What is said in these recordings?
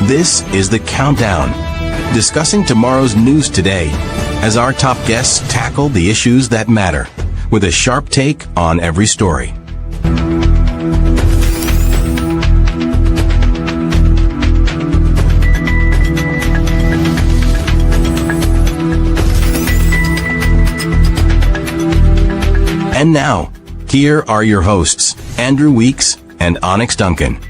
This is The Countdown, discussing tomorrow's news today as our top guests tackle the issues that matter with a sharp take on every story. And now, here are your hosts, Andrew Weeks and Onyx Duncan.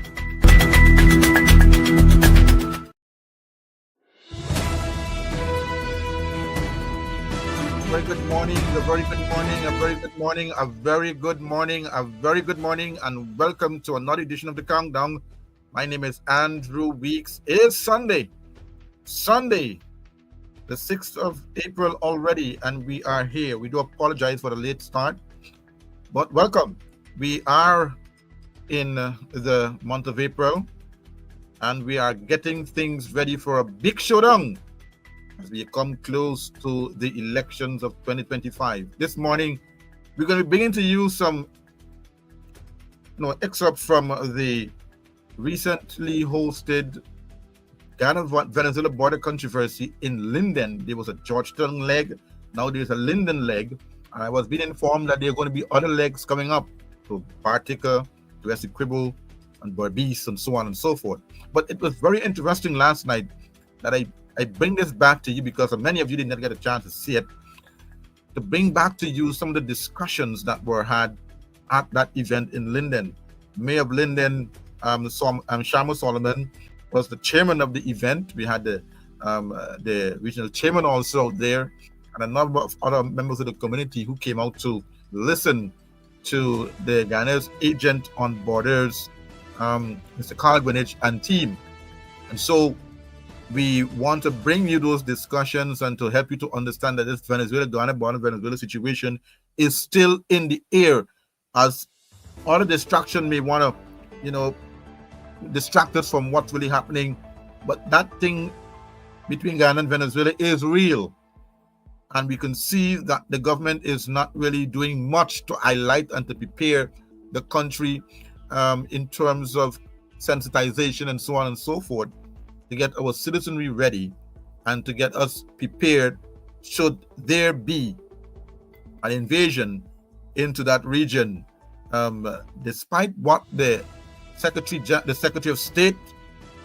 A very good morning, and welcome to another edition of The Countdown. My name is Andrew Weeks. It is Sunday, the 6th of April already, and we are here. We do apologize for the late start, but welcome. We are in the month of April, and we are getting things ready for a big showdown as we come close to the elections of 2025. This morning, we're going to be bringing to you some excerpts from the recently hosted Ghana-Venezuela border controversy in Linden. There was a Georgetown leg, now there's a Linden leg. And I was being informed that there are going to be other legs coming up, to Partica, to Essequibo, and Berbice, and so on and so forth. But it was very interesting last night that I bring this back to you because many of you did not get a chance to see it, to bring back to you some of the discussions that were had at that event in Linden. Mayor of Linden, Shama Solomon, was the chairman of the event. We had the regional chairman also there, and a number of other members of the community who came out to listen to the Ghana's agent on borders, Mr. Carl Greenwich and team. And so we want to bring you those discussions and to help you to understand that this Ghana border Venezuela situation is still in the air, as other distraction may want to, distract us from what's really happening. But that thing between Ghana and Venezuela is real. And we can see that the government is not really doing much to highlight and to prepare the country in terms of sensitization and so on and so forth, to get our citizenry ready and to get us prepared should there be an invasion into that region. Despite what the Secretary of State,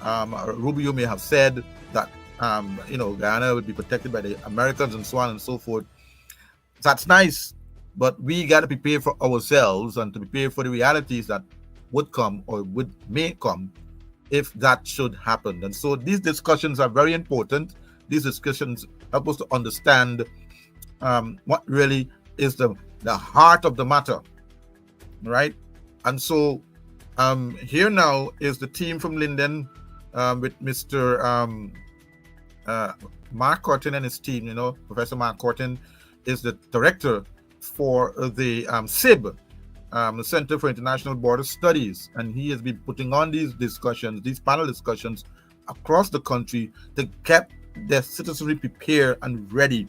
Rubio, may have said, that Ghana would be protected by the Americans and so on and so forth. That's nice, but we got to prepare for ourselves and to prepare for the realities that would come or may come if that should happen. And so these discussions are very important. These discussions help us to understand what really is the heart of the matter, right? And so here now is the team from Linden with Mr. Mark Corton and his team. Professor Mark Corton is the director for the CIB, the Center for International Border Studies, and he has been putting on these discussions, these panel discussions across the country to get their citizenry prepared and ready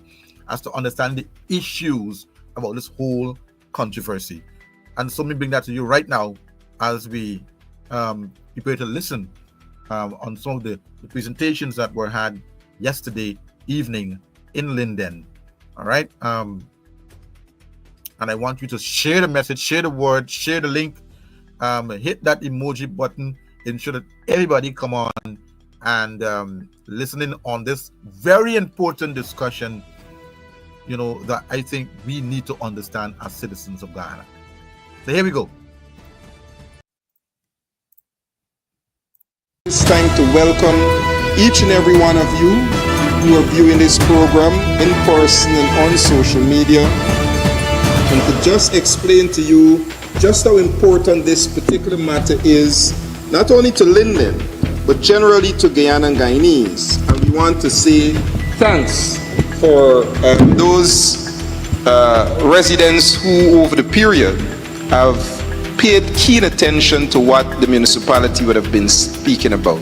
as to understand the issues about this whole controversy. And so let me bring that to you right now as we prepare to listen on some of the presentations that were had yesterday evening in Linden. All right. And I want you to share the message, share the word, share the link, hit that emoji button, ensure that everybody come on and listening on this very important discussion, that I think we need to understand as citizens of Ghana. So here we go. It's time to welcome each and every one of you who are viewing this program in person and on social media, and to just explain to you just how important this particular matter is, not only to Linden, but generally to Guyana and Guyanese. And we want to say thanks for those residents who over the period have paid keen attention to what the municipality would have been speaking about.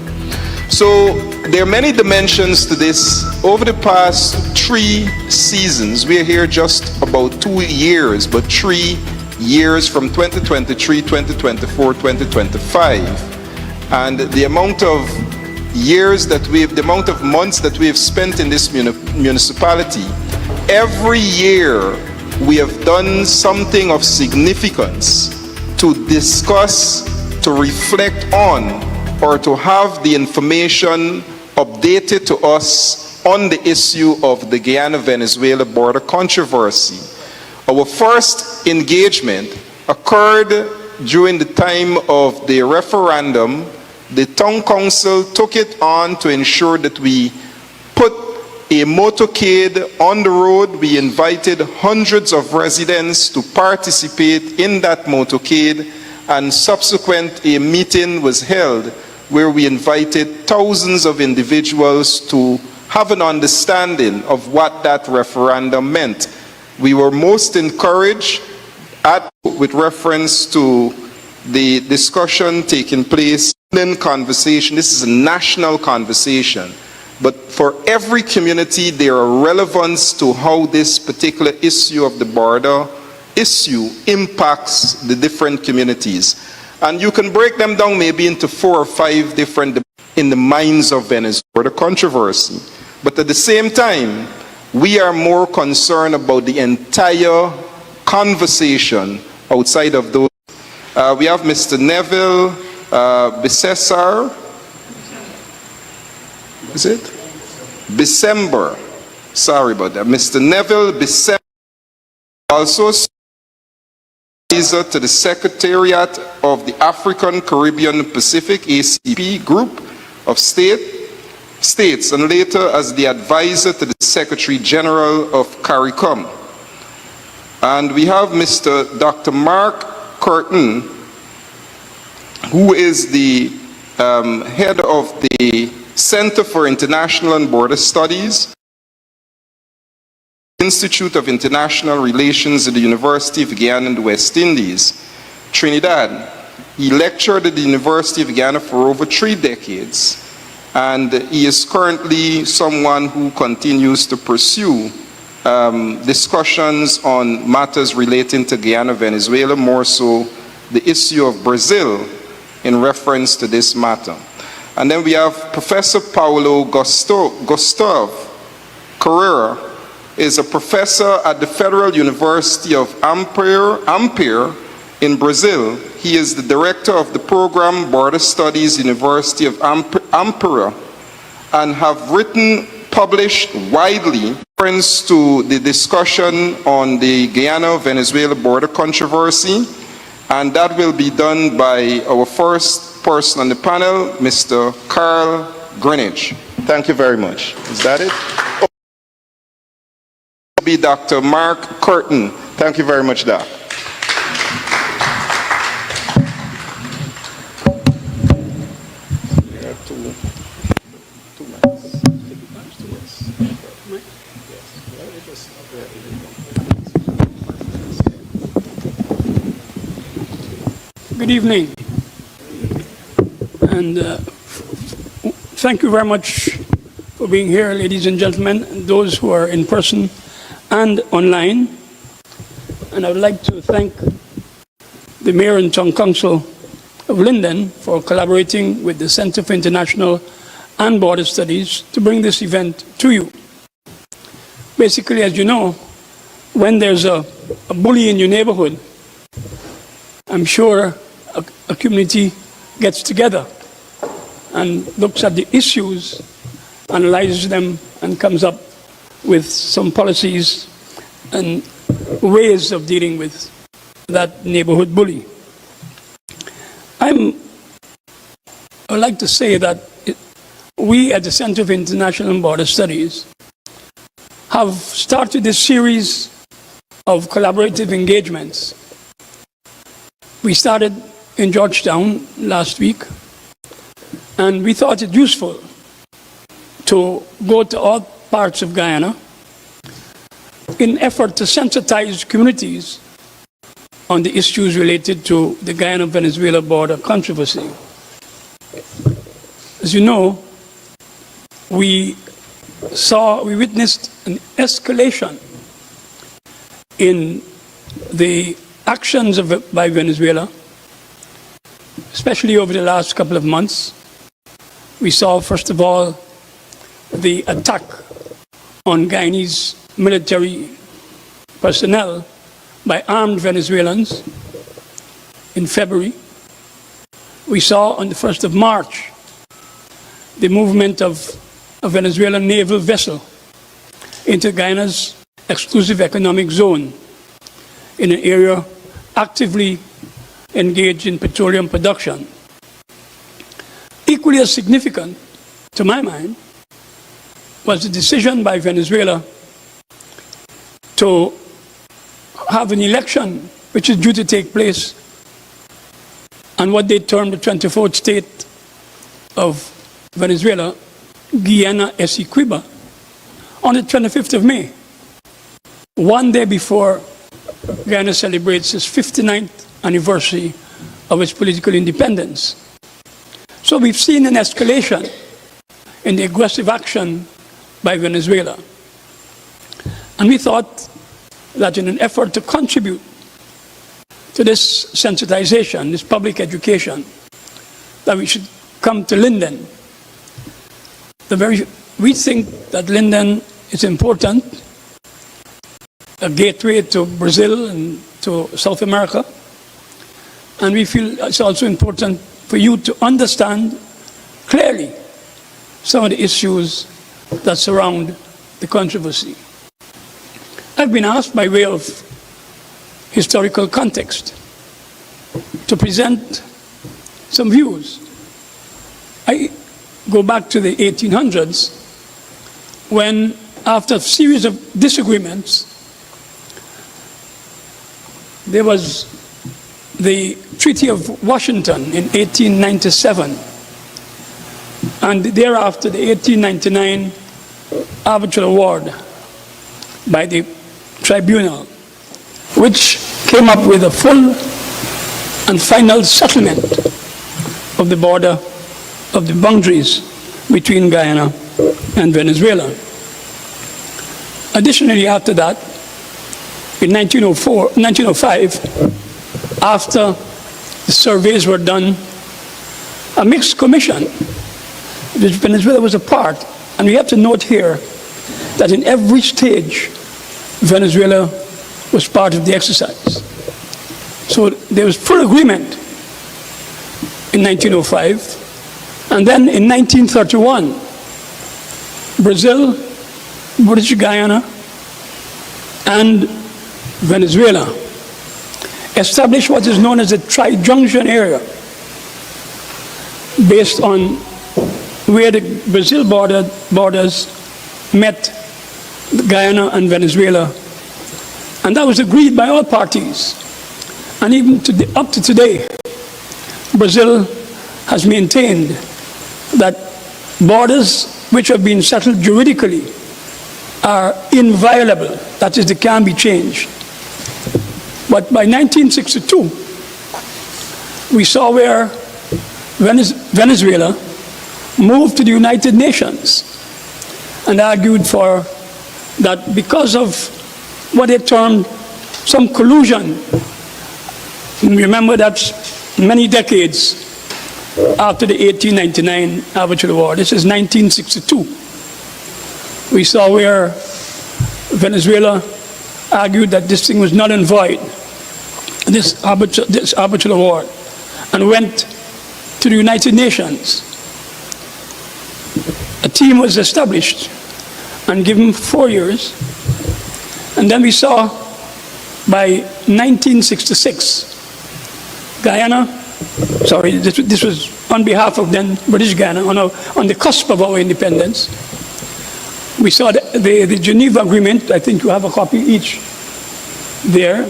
So there are many dimensions to this. Over the past 3 seasons, we are here just about 2 years, but 3 years from 2023, 2024, 2025. And the amount of years that the amount of months that we have spent in this municipality, every year we have done something of significance to discuss, to reflect on, or to have the information updated to us on the issue of the Guyana-Venezuela border controversy. Our first engagement occurred during the time of the referendum. The town council took it on to ensure that we put a motorcade on the road. We invited hundreds of residents to participate in that motorcade, and subsequent a meeting was held where we invited thousands of individuals to have an understanding of what that referendum meant. We were most encouraged with reference to the discussion taking place in conversation. This is a national conversation, but for every community there are relevance to how this particular issue of the border issue impacts the different communities. And you can break them down maybe into 4 or 5 different in the minds of Venezuela controversy. But at the same time, we are more concerned about the entire conversation outside of those. We have Mr. Neville Besessar. Is it? December. Sorry about that. Mr. Neville Besessar, also to the Secretariat of the African, Caribbean, Pacific, ACP Group of States, and later as the advisor to the Secretary General of CARICOM. And we have Mr. Dr. Mark Curtin, who is the head of the Center for International and Border Studies, Institute of International Relations at the University of Guyana in the West Indies, Trinidad. He lectured at the University of Guyana for over 3 decades, and he is currently someone who continues to pursue discussions on matters relating to Guyana, Venezuela, more so the issue of Brazil in reference to this matter. And then we have Professor Paulo Gustavo Carrera, is a professor at the Federal University of Ampere in Brazil. He is the director of the program Border Studies, University of Ampere, and have published widely reference to the discussion on the Guyana-Venezuela border controversy, and that will be done by our first person on the panel, Mr. Carl Greenwich. Thank you very much. Is that it? Be Dr. Mark Curtin. Thank you very much, Doc. Good evening, and thank you very much for being here, ladies and gentlemen, and those who are in person and online. And I would like to thank the Mayor and Town Council of Linden for collaborating with the Center for International and Border Studies to bring this event to you. Basically, as you know, when there's a bully in your neighborhood, I'm sure a community gets together and looks at the issues, analyzes them, and comes up with some policies and ways of dealing with that neighborhood bully. I would like to say that we at the Center for International and Border Studies have started this series of collaborative engagements. We started in Georgetown last week, and we thought it useful to go to all parts of Guyana in effort to sensitize communities on the issues related to the Guyana-Venezuela border controversy. As you know, we witnessed an escalation in the actions by Venezuela, especially over the last couple of months, We saw, first of all, the attack on Guyanese military personnel by armed Venezuelans in February. We saw on the 1st of March the movement of a Venezuelan naval vessel into Guyana's exclusive economic zone in an area actively engaged in petroleum production. Equally as significant, to my mind, was the decision by Venezuela to have an election which is due to take place on what they termed the 24th state of Venezuela, Guyana Essequiba, on the 25th of May, one day before Guyana celebrates its 59th anniversary of its political independence. So we've seen an escalation in the aggressive action by Venezuela. And we thought that in an effort to contribute to this sensitization, this public education, that we should come to Linden. We think that Linden is important, a gateway to Brazil and to South America. And we feel it's also important for you to understand clearly some of the issues that surround the controversy. I've been asked by way of historical context to present some views. I go back to the 1800s when, after a series of disagreements, there was the Treaty of Washington in 1897, and thereafter the 1899 arbitral award by the tribunal, which came up with a full and final settlement of the border, of the boundaries between Guyana and Venezuela. Additionally, after that, in 1905, after the surveys were done, a mixed commission, which Venezuela was a part, and we have to note here that in every stage, Venezuela was part of the exercise. So there was full agreement in 1905, and then in 1931, Brazil, British Guyana, and Venezuela established what is known as the tri-junction area, based on where the Brazil borders met Guyana and Venezuela. And that was agreed by all parties. And even up to today, Brazil has maintained that borders which have been settled juridically are inviolable, that is, they can be changed. But by 1962, we saw where Venezuela moved to the United Nations and argued for that because of what they termed some collusion. Remember, that's many decades after the 1899 arbitral award. This is 1962. We saw where Venezuela argued that this thing was null and void, this arbitral award, and went to the United Nations. A team was established and given 4 years. And then we saw by 1966, Guyana, sorry, this was on behalf of then British Guyana, on the cusp of our independence. We saw the Geneva Agreement, I think you have a copy each there,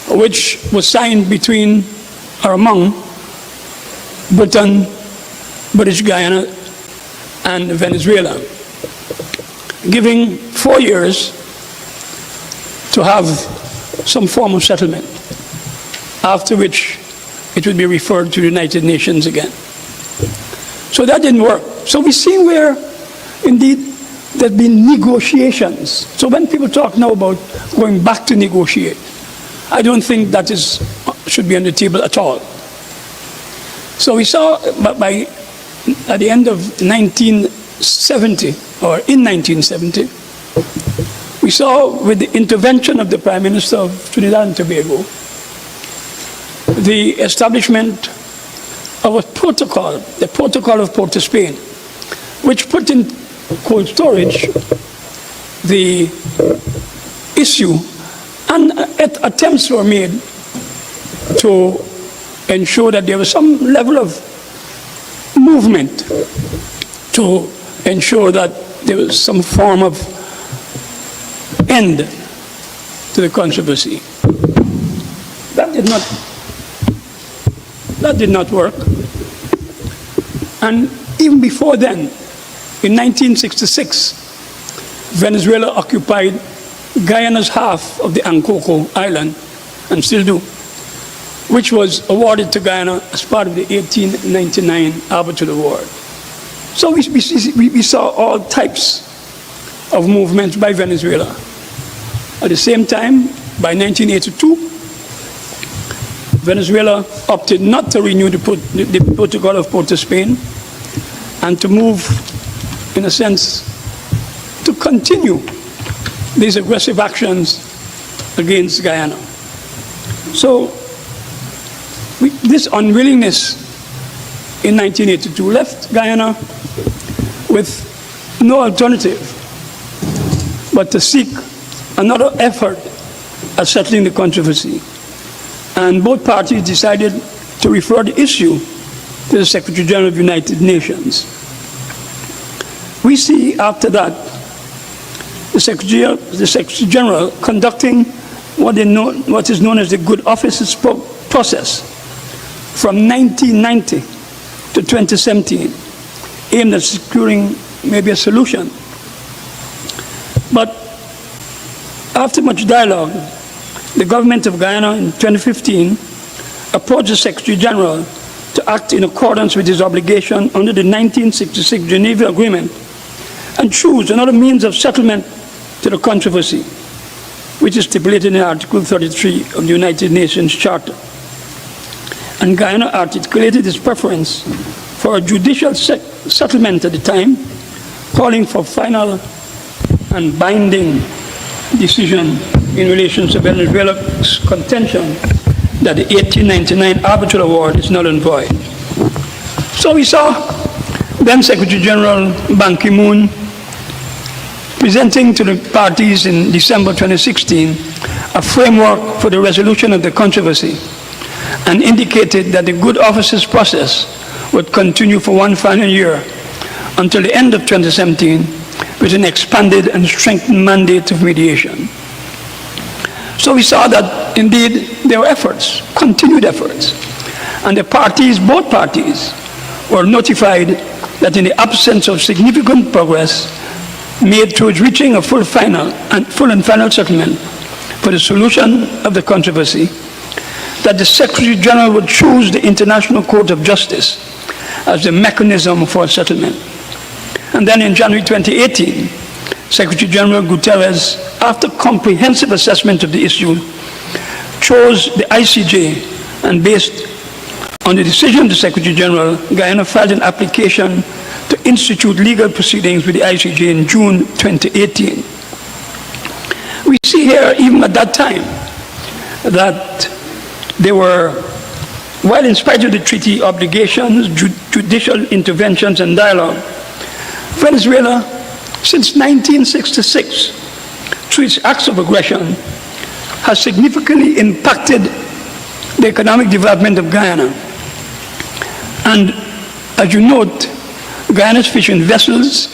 which was signed between or among Britain, British Guyana, and Venezuela, giving 4 years to have some form of settlement, after which it would be referred to the United Nations again. So that didn't work. So we've seen where, indeed, there have been negotiations. So when people talk now about going back to negotiate, I don't think that should be on the table at all. So we saw by at the end of 1970, or in 1970, we saw with the intervention of the Prime Minister of Trinidad and Tobago, the establishment of a protocol, the Protocol of Port of Spain, which put in cold storage the issue, and attempts were made to ensure that there was some level of movement to ensure that there was some form of end to the controversy. That did not work. And even before then, in 1966, Venezuela occupied Guyana's half of the Ankoko Island, and still do, which was awarded to Guyana as part of the 1899 Arbitral Award. So we saw all types of movements by Venezuela. At the same time, by 1982, Venezuela opted not to renew the Protocol of Port of Spain and to move, in a sense, to continue these aggressive actions against Guyana. So this unwillingness in 1982 left Guyana with no alternative but to seek another effort at settling the controversy. And both parties decided to refer the issue to the Secretary General of the United Nations. We see after that the Secretary General conducting what is known as the Good Offices process from 1990 to 2017, aimed at securing maybe a solution. But after much dialogue, the government of Guyana in 2015 approached the Secretary General to act in accordance with his obligation under the 1966 Geneva Agreement and choose another means of settlement to the controversy, which is stipulated in Article 33 of the United Nations Charter. And Guyana articulated its preference for a judicial settlement at the time, calling for final and binding decision in relation to Venezuela's contention that the 1899 Arbitral Award is null and void. So we saw then Secretary General Ban Ki-moon presenting to the parties in December 2016 a framework for the resolution of the controversy, and indicated that the Good Offices process would continue for one final year until the end of 2017 with an expanded and strengthened mandate of mediation. So we saw that indeed there were efforts, continued efforts, and the parties, both parties, were notified that in the absence of significant progress made towards reaching a full and final settlement for the solution of the controversy, that the Secretary General would choose the International Court of Justice as the mechanism for a settlement. And then in January 2018, Secretary General Guterres, after comprehensive assessment of the issue, chose the ICJ, and based on the decision of the Secretary General, Guyana filed an application to institute legal proceedings with the ICJ in June 2018. We see here, even at that time, that there were, while in spite of the treaty obligations, judicial interventions and dialogue, Venezuela, since 1966, through its acts of aggression, has significantly impacted the economic development of Guyana. And as you note, Guyana's fishing vessels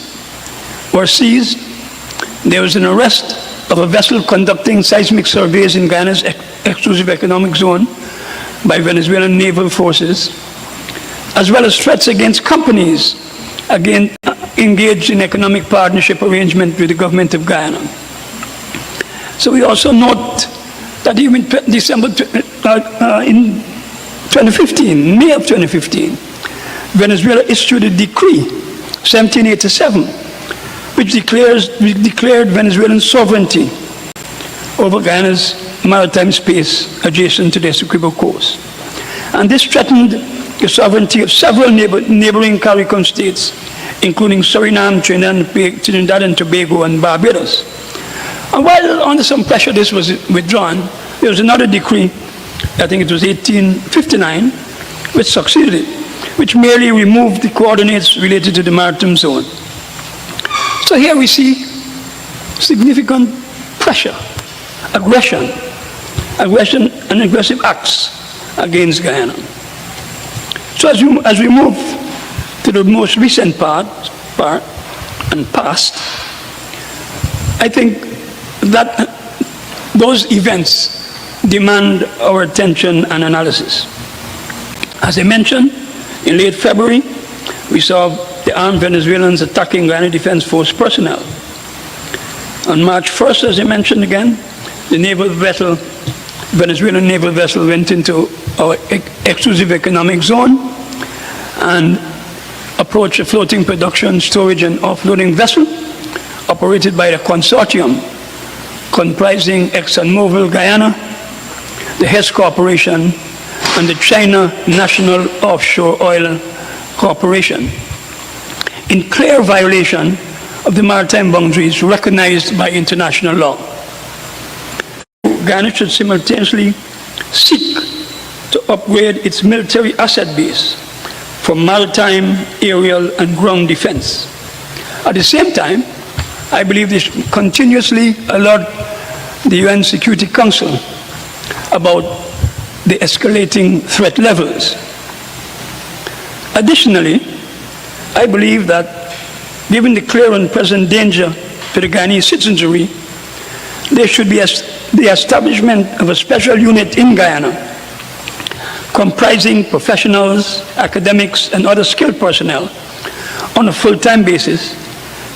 were seized. There was an arrest of a vessel conducting seismic surveys in Guyana's exclusive economic zone by Venezuelan naval forces, as well as threats against companies engaged in economic partnership arrangement with the government of Guyana. So we also note that even in 2015, May of 2015, Venezuela issued a decree, 1787, which declared Venezuelan sovereignty over Guyana's maritime space adjacent to the Essequibo coast. And this threatened the sovereignty of several neighboring CARICOM states, including Suriname, Trinidad and Tobago, and Barbados. And while under some pressure this was withdrawn, there was another decree, I think it was 1859, which succeeded it, which merely removed the coordinates related to the maritime zone. So here we see significant pressure, aggression and aggressive acts against Guyana. So as we move to the most recent part and past, I think that those events demand our attention and analysis. As I mentioned, in late February, we saw the armed Venezuelans attacking Guyana Defense Force personnel. On March 1st, as I mentioned again, the Venezuelan naval vessel went into our exclusive economic zone and approached a floating production, storage, and offloading vessel operated by a consortium comprising ExxonMobil Guyana, the Hess Corporation, and the China National Offshore Oil Corporation, in clear violation of the maritime boundaries recognized by international law. Guyana should simultaneously seek to upgrade its military asset base for maritime, aerial, and ground defense. At the same time, I believe they should continuously alert the UN Security Council about the escalating threat levels. Additionally, I believe that given the clear and present danger to the Guyanese citizenry, there should be the establishment of a special unit in Guyana comprising professionals, academics, and other skilled personnel on a full-time basis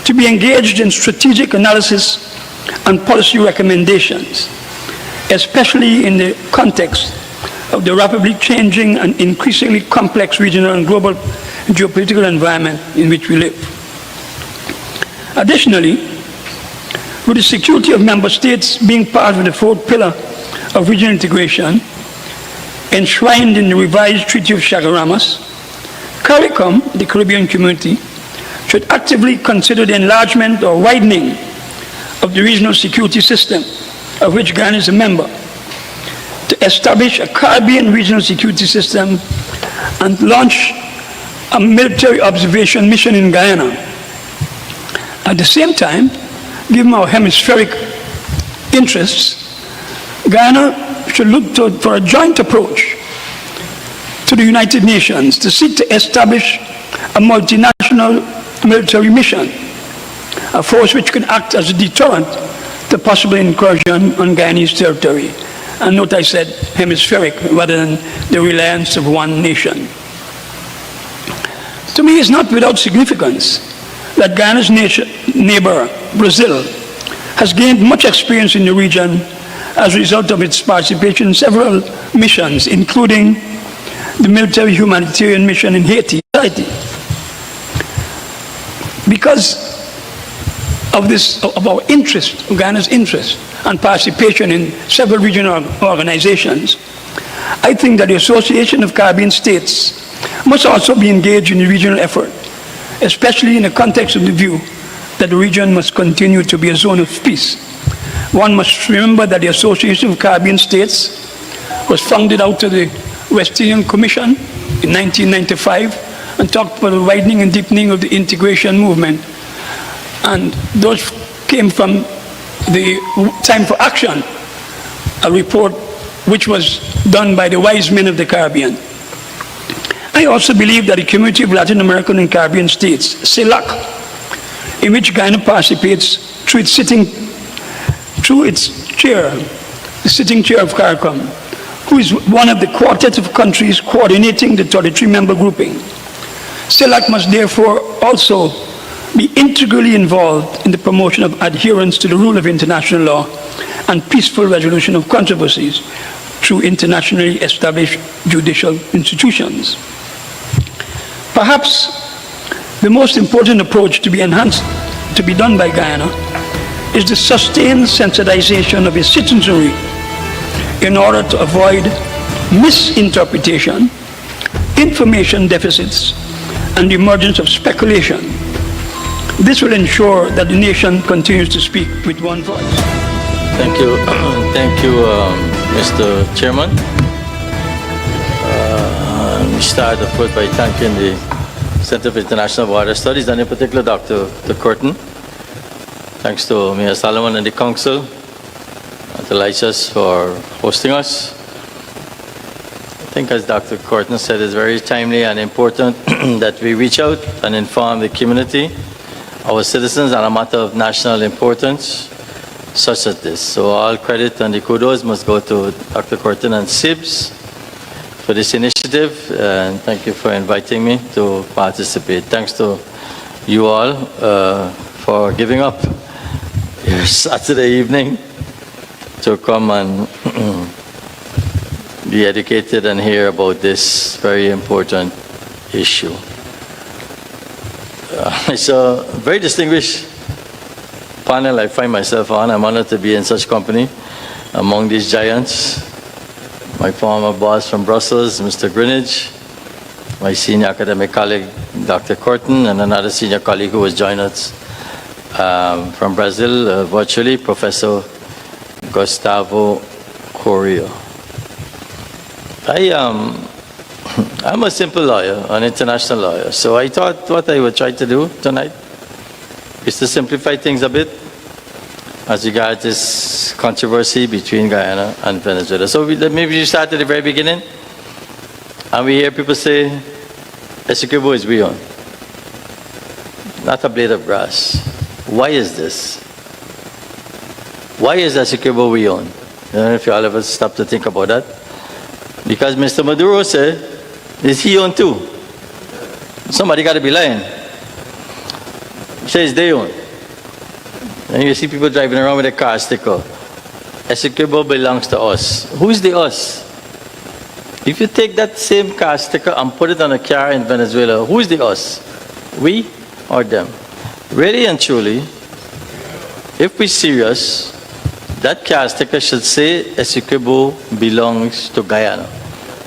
to be engaged in strategic analysis and policy recommendations, especially in the context of the rapidly changing and increasingly complex regional and global geopolitical environment in which we live. Additionally, with the security of member states being part of the fourth pillar of regional integration, enshrined in the revised Treaty of Chaguaramas, CARICOM, the Caribbean Community, should actively consider the enlargement or widening of the regional security system, of which Guyana is a member, to establish a Caribbean regional security system and launch a military observation mission in Guyana. At the same time, given our hemispheric interests, Guyana should look for a joint approach to the United Nations to seek to establish a multinational military mission, a force which can act as a deterrent to possible incursion on Guyanese territory. And note I said hemispheric rather than the reliance of one nation. To me, it's not without significance that Guyana's neighbor, Brazil, has gained much experience in the region as a result of its participation in several missions, including the military humanitarian mission in Haiti. Because of our interest, Guyana's interest and participation in several regional organizations, I think that the Association of Caribbean States must also be engaged in the regional effort, especially in the context of the view that the region must continue to be a zone of peace. One must remember that the Association of Caribbean States was founded out of the West Indian Commission in 1995 and talked about the widening and deepening of the integration movement. And those came from the Time for Action, a report which was done by the wise men of the Caribbean. I also believe that the Community of Latin American and Caribbean States, CELAC, in which Guyana participates through its chair, the sitting chair of CARICOM, who is one of the quartet of countries coordinating the 33-member grouping. CELAC must therefore also be integrally involved in the promotion of adherence to the rule of international law and peaceful resolution of controversies through internationally established judicial institutions. Perhaps the most important approach to be done by Guyana is the sustained sensitization of its citizenry in order to avoid misinterpretation information deficits, and the emergence of speculation. This will ensure that the nation continues to speak with one voice. Thank you. Thank you, Mr. Chairman. We start, of course, by thanking the Center for International Water Studies, and in particular, Dr. Curtin. Thanks to Mayor Solomon and the Council, and to Lychas for hosting us. I think, as Dr. Curtin said, it's very timely and important that we reach out and inform the community, our citizens, on a matter of national importance, such as this. So all credit and the kudos must go to Dr. Curtin and Cibs for this initiative, and thank you for inviting me to participate. Thanks to you all for giving up your Saturday evening to come and be educated and hear about this very important issue. It's a very distinguished panel I find myself on. I'm honored to be in such company among these giants. My former boss from Brussels, Mr. Greenidge, my senior academic colleague, Dr. Curtin, and another senior colleague who has joined us from Brazil virtually, Professor Gustavo Correa. I'm a simple lawyer, an international lawyer, so I thought what I would try to do tonight is to simplify things a bit as regards this controversy between Guyana and Venezuela. So maybe you start at the very beginning, and we hear people say, Essequibo is beyond, not a blade of grass. Why is this? Why is Essequibo beyond? I don't know if you all ever stop to think about that. Because Mr. Maduro said, is he on too? Somebody got to be lying. He says they own. And you see people driving around with a car sticker. Essequibo belongs to us. Who's the us? If you take that same car sticker and put it on a car in Venezuela, who's the us? We or them? Really and truly, if we're serious, that car sticker should say Essequibo belongs to Guyana.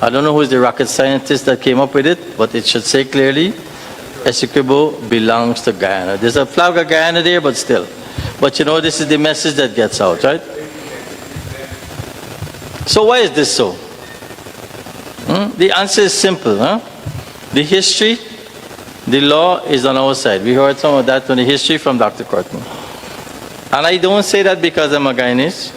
I don't know who's the rocket scientist that came up with it, but it should say clearly Essequibo belongs to Guyana. There's a flag of Guyana there, but still. But you know, this is the message that gets out, right? So why is this so? The answer is simple. The history, the law is on our side. We heard some of that on the history from Dr. Curtin. And I don't say that because I'm a Guyanese.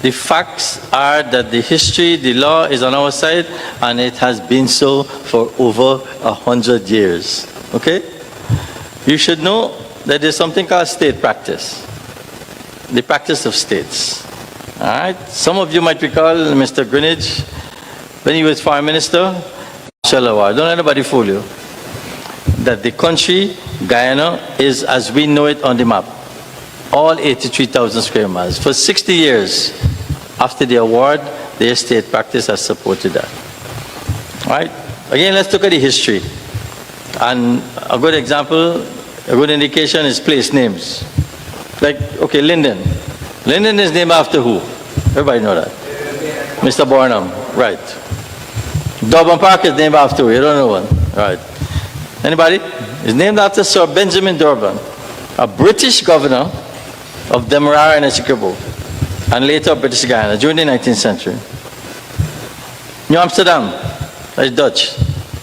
The facts are that the history, the law is on our side, and it has been so for over 100 years. Okay? You should know that there's something called state practice. The practice of states. All right? Some of you might recall Mr. Greenidge, when he was Foreign Minister, don't let anybody fool you, that the country, Guyana, is as we know it on the map. All 83,000 square miles. For 60 years after the award, their state practice has supported that. All right? Again, let's look at the history. And a good example, a good indication is place names. Like, okay, Linden. Linden is named after who? Everybody know that. Mr. Barnum, right. Durban Park is named after who? You don't know one. Right. Anybody? It's named after Sir Benjamin Durban, a British governor of Demerara and Essequibo, and later British Guyana during the 19th century. New Amsterdam, that is Dutch.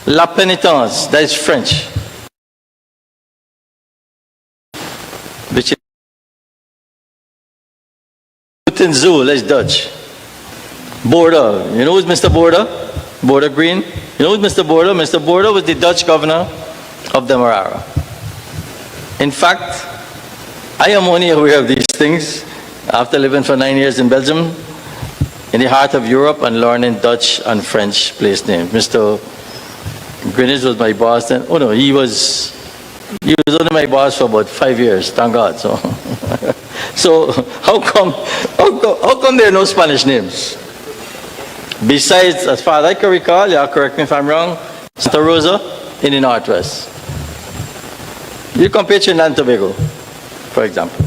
La Pénitence, that is French. Zoo, that is Dutch. Border, you know who's Mr. Border? Border Green. You know who's Mr. Border? Mr. Border was the Dutch governor of Demerara. In fact, I am only aware of these things after living for 9 years in Belgium, in the heart of Europe, and learning Dutch and French place names. Mr. Greenidge was my boss then. Oh no, he was only my boss for about 5 years, thank God. So, so how come there are no Spanish names? Besides, as far as I can recall, y'all correct me if I'm wrong, Santa Rosa in the Northwest. You compare Trinidad and Tobago, for example.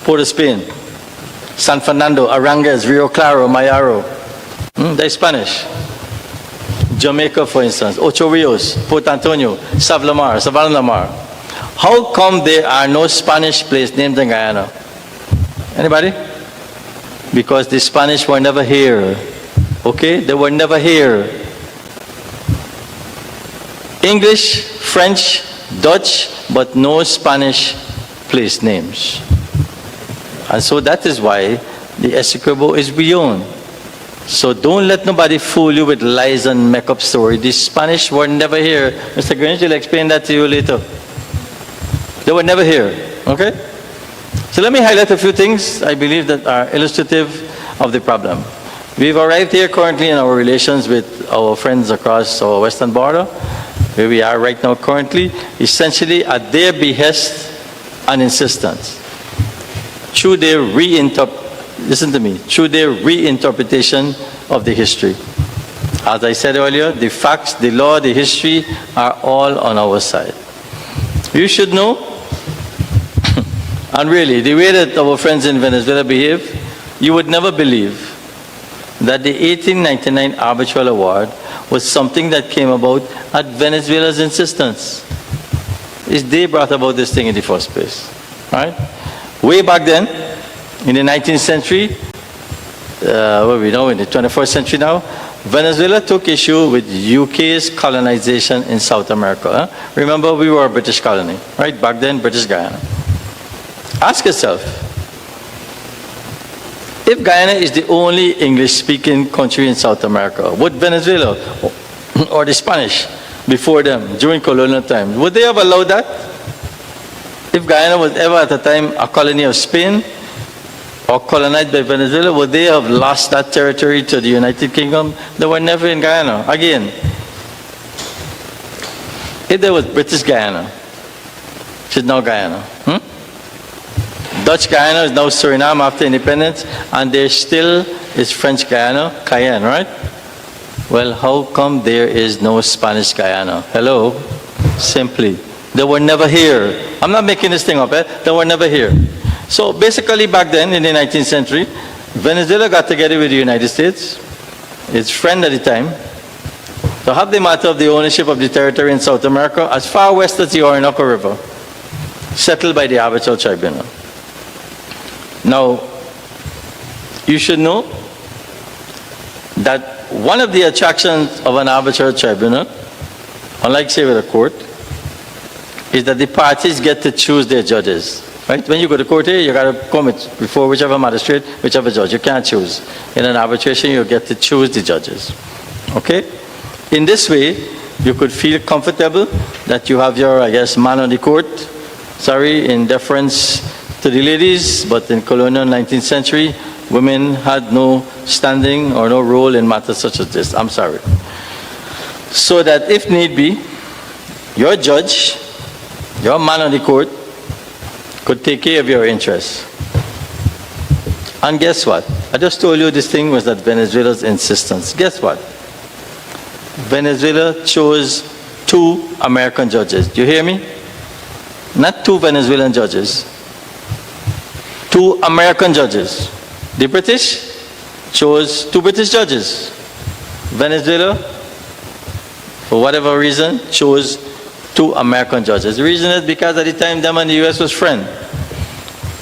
Port of Spain, San Fernando, Arangues, Rio Claro, Mayaro. They're Spanish. Jamaica, for instance, Ocho Rios, Port Antonio, Savanna-la-Mar. How come there are no Spanish place named in Guyana? Anybody? Because the Spanish were never here. Okay? They were never here. English, French, Dutch, but no Spanish place names. And so that is why the Essequibo is beyond. So don't let nobody fool you with lies and make up story. The Spanish were never here. Mr. Grange will explain that to you later. They were never here. Okay? So let me highlight a few things I believe that are illustrative of the problem. We've arrived here currently in our relations with our friends across our western border, where we are right now currently, essentially at their behest and insistence. Through their reinterpretation of the history. As I said earlier, the facts, the law, the history are all on our side. You should know, and really, the way that our friends in Venezuela behave, you would never believe that the 1899 Arbitral Award was something that came about at Venezuela's insistence. They brought about this thing in the first place, right? Way back then, in the 19th century, what we know in the 21st century now, Venezuela took issue with UK's colonization in South America. Remember, we were a British colony, right? Back then, British Guyana. Ask yourself, if Guyana is the only English-speaking country in South America, would Venezuela or the Spanish before them during colonial times, would they have allowed that? If Guyana was ever at the time a colony of Spain or colonized by Venezuela, would they have lost that territory to the United Kingdom? They were never in Guyana. Again, if there was British Guyana, which is now Guyana, Dutch Guyana is now Suriname after independence, and there still is French Guyana, Cayenne, right? Well, how come there is no Spanish Guyana? Hello? Simply, they were never here. I'm not making this thing up, they were never here. So basically back then in the 19th century, Venezuela got together with the United States, its friend at the time, to have the matter of the ownership of the territory in South America as far west as the Orinoco River, settled by the Arbitral Tribunal. Now, you should know that one of the attractions of an arbitral tribunal, unlike say with a court, is that the parties get to choose their judges. Right? When you go to court here, you got to come before whichever magistrate, whichever judge. You can't choose. In an arbitration, you get to choose the judges. Okay? In this way, you could feel comfortable that you have your, I guess, man on the court. Sorry, in deference to the ladies, but in colonial 19th century, women had no standing or no role in matters such as this. I'm sorry. So that if need be, your judge, your man on the court, could take care of your interests. And guess what? I just told you this thing was at Venezuela's insistence. Guess what? Venezuela chose 2 American judges. Do you hear me? Not 2 Venezuelan judges. 2 American judges. The British chose 2 British judges. Venezuela, for whatever reason, chose 2 American judges. The reason is because at the time them and the US was friends.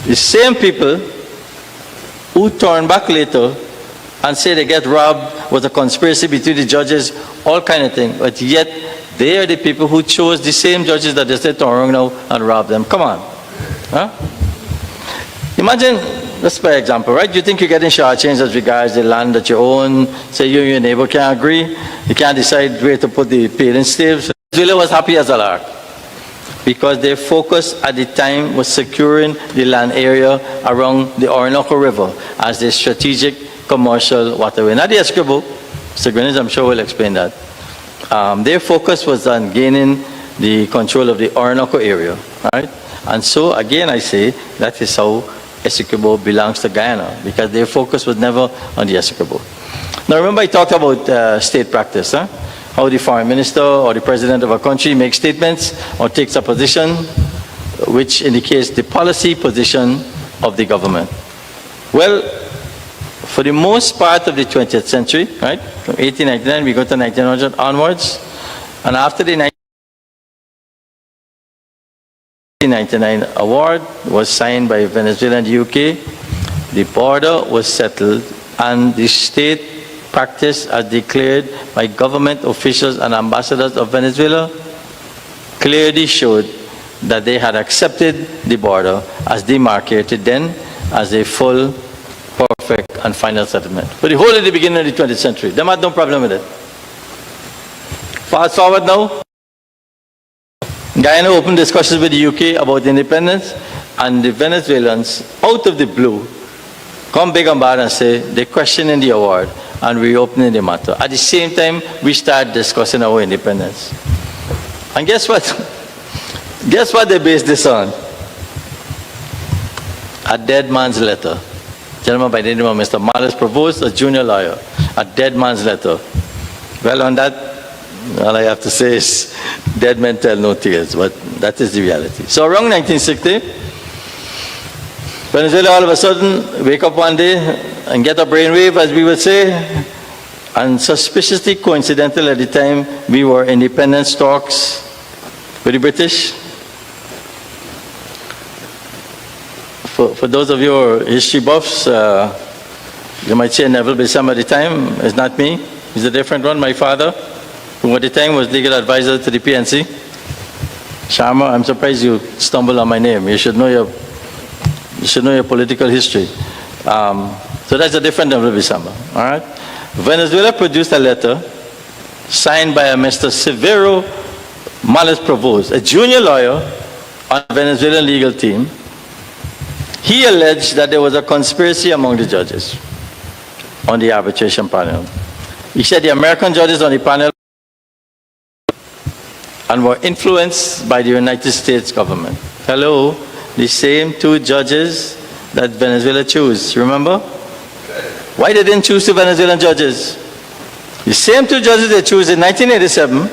The same people who turn back later and say they get robbed, was a conspiracy between the judges, all kind of thing, but yet they are the people who chose the same judges that they said turn around now and rob them. Come on. Huh? Imagine, let's by example, right? You think you're getting shortchanged as regards the land that you own, say you and your neighbor can't agree, you can't decide where to put the paling staves. Venezuela was happy as a lark because their focus at the time was securing the land area around the Orinoco River as their strategic commercial waterway. Not the Escobar, Mr. Greenwich, I'm sure will explain that. Their focus was on gaining the control of the Orinoco area, right? And so, again, I say, that is how Essequibo belongs to Guyana, because their focus was never on the Essequibo. Now, remember I talked about state practice, huh? How the foreign minister or the president of a country makes statements or takes a position which indicates the policy position of the government. Well, for the most part of the 20th century, right? From 1899, we go to 1900 onwards. And after the 1999 award was signed by Venezuela and the UK, the border was settled and the state practice as declared by government officials and ambassadors of Venezuela clearly showed that they had accepted the border as demarcated then as a full, perfect, and final settlement. For the whole of the beginning of the 20th century, they had no problem with it. Fast forward now, Guyana opened discussions with the UK about independence, and the Venezuelans, out of the blue, come big and bad and say they're questioning the award and reopening the matter. At the same time, we start discussing our independence. And guess what? Guess what they based this on? A dead man's letter. A gentleman by the name of Mr. Malice Provost, a junior lawyer. A dead man's letter. Well, on that, all I have to say is, dead men tell no tales, but that is the reality. So around 1960, Venezuela all of a sudden wake up one day and get a brainwave, as we would say, and suspiciously coincidental at the time, we were independence talks with the British. For those of you who are history buffs, you might say Neville Bissam at the time. It's not me. He's a different one, my father, who at the time was legal advisor to the PNC. Sharma, I'm surprised you stumbled on my name. You should know your political history. So that's a different Neville Bissam. All right? Venezuela produced a letter signed by a Mr. Severo Malice Provost, a junior lawyer on the Venezuelan legal team. He alleged that there was a conspiracy among the judges on the arbitration panel. He said the American judges on the panel and were influenced by the United States government. Hello, the same two judges that Venezuela chose, remember? Why they didn't choose the Venezuelan judges? The same two judges they chose in 1987,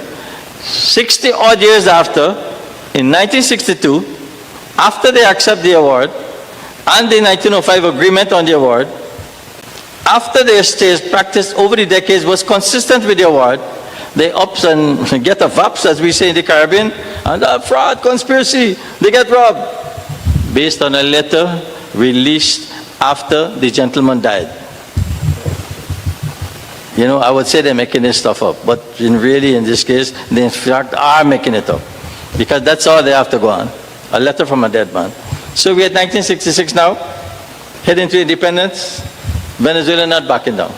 60 odd years after, in 1962, after they accept the award, and the 1905 agreement on the award, after their state's practice over the decades was consistent with the award, they ups and get a vaps, as we say in the Caribbean, and a fraud, conspiracy, they get robbed, based on a letter released after the gentleman died. You know, I would say they're making this stuff up, but really in this case, they in fact are making it up, because that's all they have to go on, a letter from a dead man. So we're at 1966 now, heading to independence, Venezuela not backing down.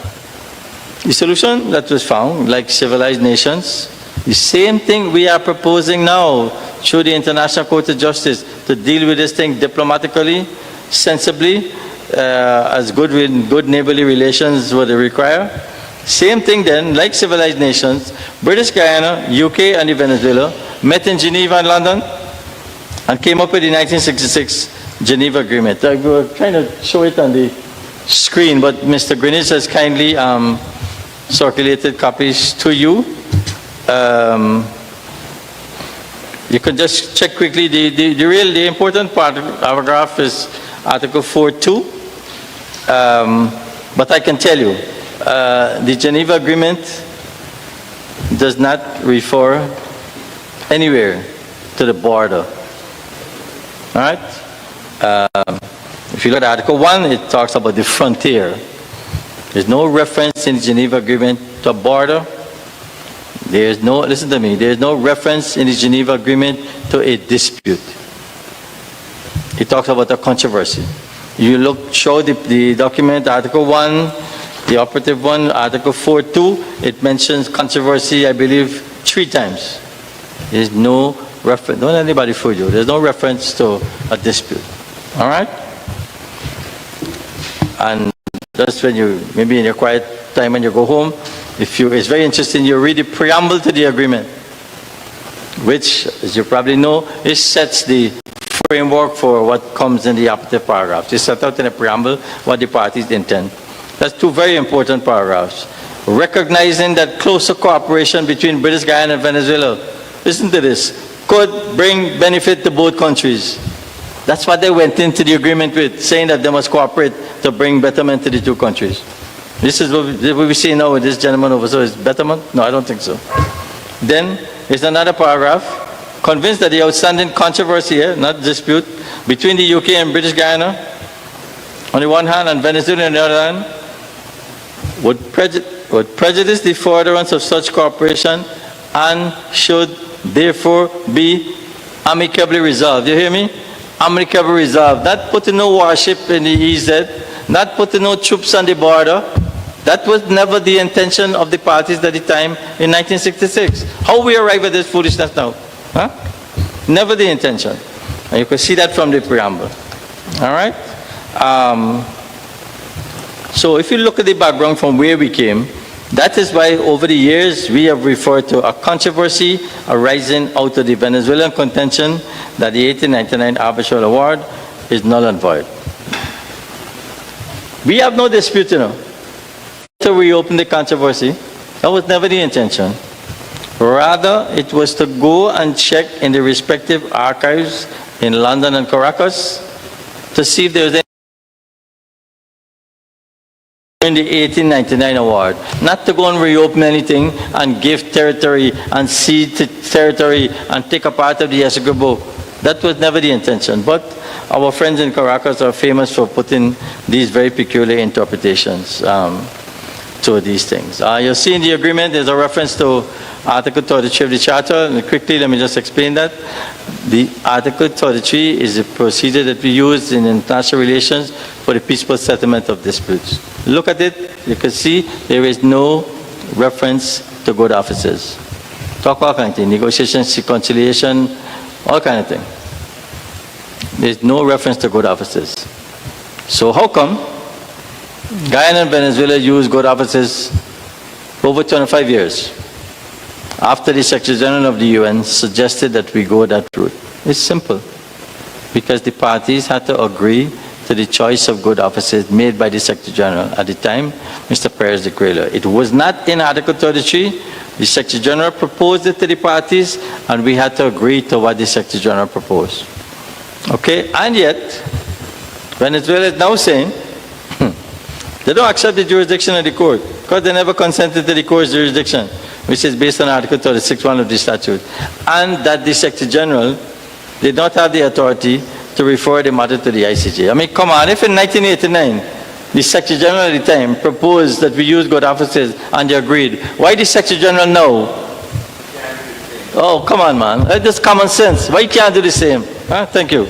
The solution that was found, like civilized nations, the same thing we are proposing now through the International Court of Justice to deal with this thing diplomatically, sensibly, as good neighborly relations would require. Same thing then, like civilized nations, British Guyana, UK and Venezuela met in Geneva and London and came up with the 1966 Geneva Agreement. We were trying to show it on the screen, but Mr. Greenwich has kindly circulated copies to you. You can just check quickly. The important part of our graph is Article 4.2. But I can tell you, the Geneva Agreement does not refer anywhere to the border. All right? If you look at Article 1, it talks about the frontier. There's no reference in the Geneva Agreement to a border. There's no, listen to me, there's no reference in the Geneva Agreement to a dispute. It talks about a controversy. You show the document, Article 1, the operative one, Article 4.2, it mentions controversy, I believe, 3 times. There's no reference, don't let anybody fool you, there's no reference to a dispute. All right? And just when you, maybe in your quiet time when you go home, it's very interesting, you read the preamble to the agreement, which, as you probably know, it sets the framework for what comes in the operative paragraphs. It set out in the preamble what the parties intend. That's 2 very important paragraphs. Recognizing that closer cooperation between British Guyana and Venezuela, listen to this, could bring benefit to both countries. That's what they went into the agreement with, saying that they must cooperate to bring betterment to the two countries. This is what we see now with this gentleman over. So is betterment? No, I don't think so. Then there's another paragraph. Convinced that the outstanding controversy here, not dispute, between the UK and British Guyana on the one hand and Venezuela on the other hand would prejudice the furtherance of such cooperation and should therefore be amicably resolved. You hear me? Amicably resolved. Not putting no warship in the EZ, not putting no troops on the border. That was never the intention of the parties at the time in 1966. How we arrive at this foolishness now? Huh? Never the intention. And you can see that from the preamble. All right? So if you look at the background from where we came, that is why over the years we have referred to a controversy arising out of the Venezuelan contention that the 1899 Arbitral Award is null and void. We have no dispute, you know, to reopen the controversy. That was never the intention. Rather, it was to go and check in the respective archives in London and Caracas to see if there was any in the 1899 award. Not to go and reopen anything and give territory and cede territory and take a part of the Essequibo. That was never the intention. But our friends in Caracas are famous for putting these very peculiar interpretations to these things. You'll see in the agreement there's a reference to Article 33 of the Charter, and quickly let me just explain that. The Article 33 is a procedure that we use in international relations for the peaceful settlement of disputes. Look at it, you can see there is no reference to good offices. Talk all kind of thing, negotiations, reconciliation, all kind of thing. There's no reference to good offices. So how come Guyana and Venezuela use good offices for over 25 years? After the Secretary General of the UN suggested that we go that route. It's simple. Because the parties had to agree to the choice of good offices made by the Secretary General at the time, Mr. Perez de Cuellar. It was not in Article 33. The Secretary General proposed it to the parties, and we had to agree to what the Secretary General proposed. Okay, and yet, Venezuela is now saying they don't accept the jurisdiction of the court because they never consented to the court's jurisdiction, which is based on Article 36(1) of the statute, and that the Secretary General did not have the authority to refer the matter to the ICJ. I mean, come on, if in 1989 the Secretary General at the time proposed that we use good offices and they agreed, why the Secretary General no? Oh, come on, man. That's just common sense. Why you can't do the same? Huh? Thank you.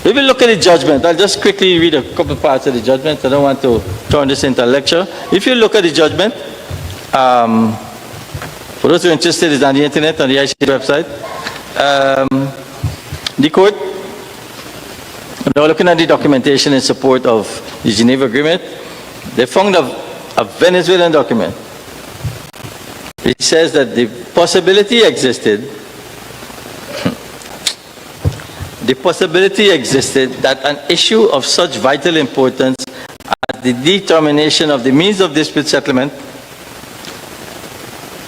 We will look at the judgment. I'll just quickly read a couple parts of the judgment. I don't want to turn this into a lecture. If you look at the judgment, for those who are interested, it's on the internet, on the ICJ website. The court, now looking at the documentation in support of the Geneva Agreement, they found a Venezuelan document. It says that the possibility existed that an issue of such vital importance as the determination of the means of dispute settlement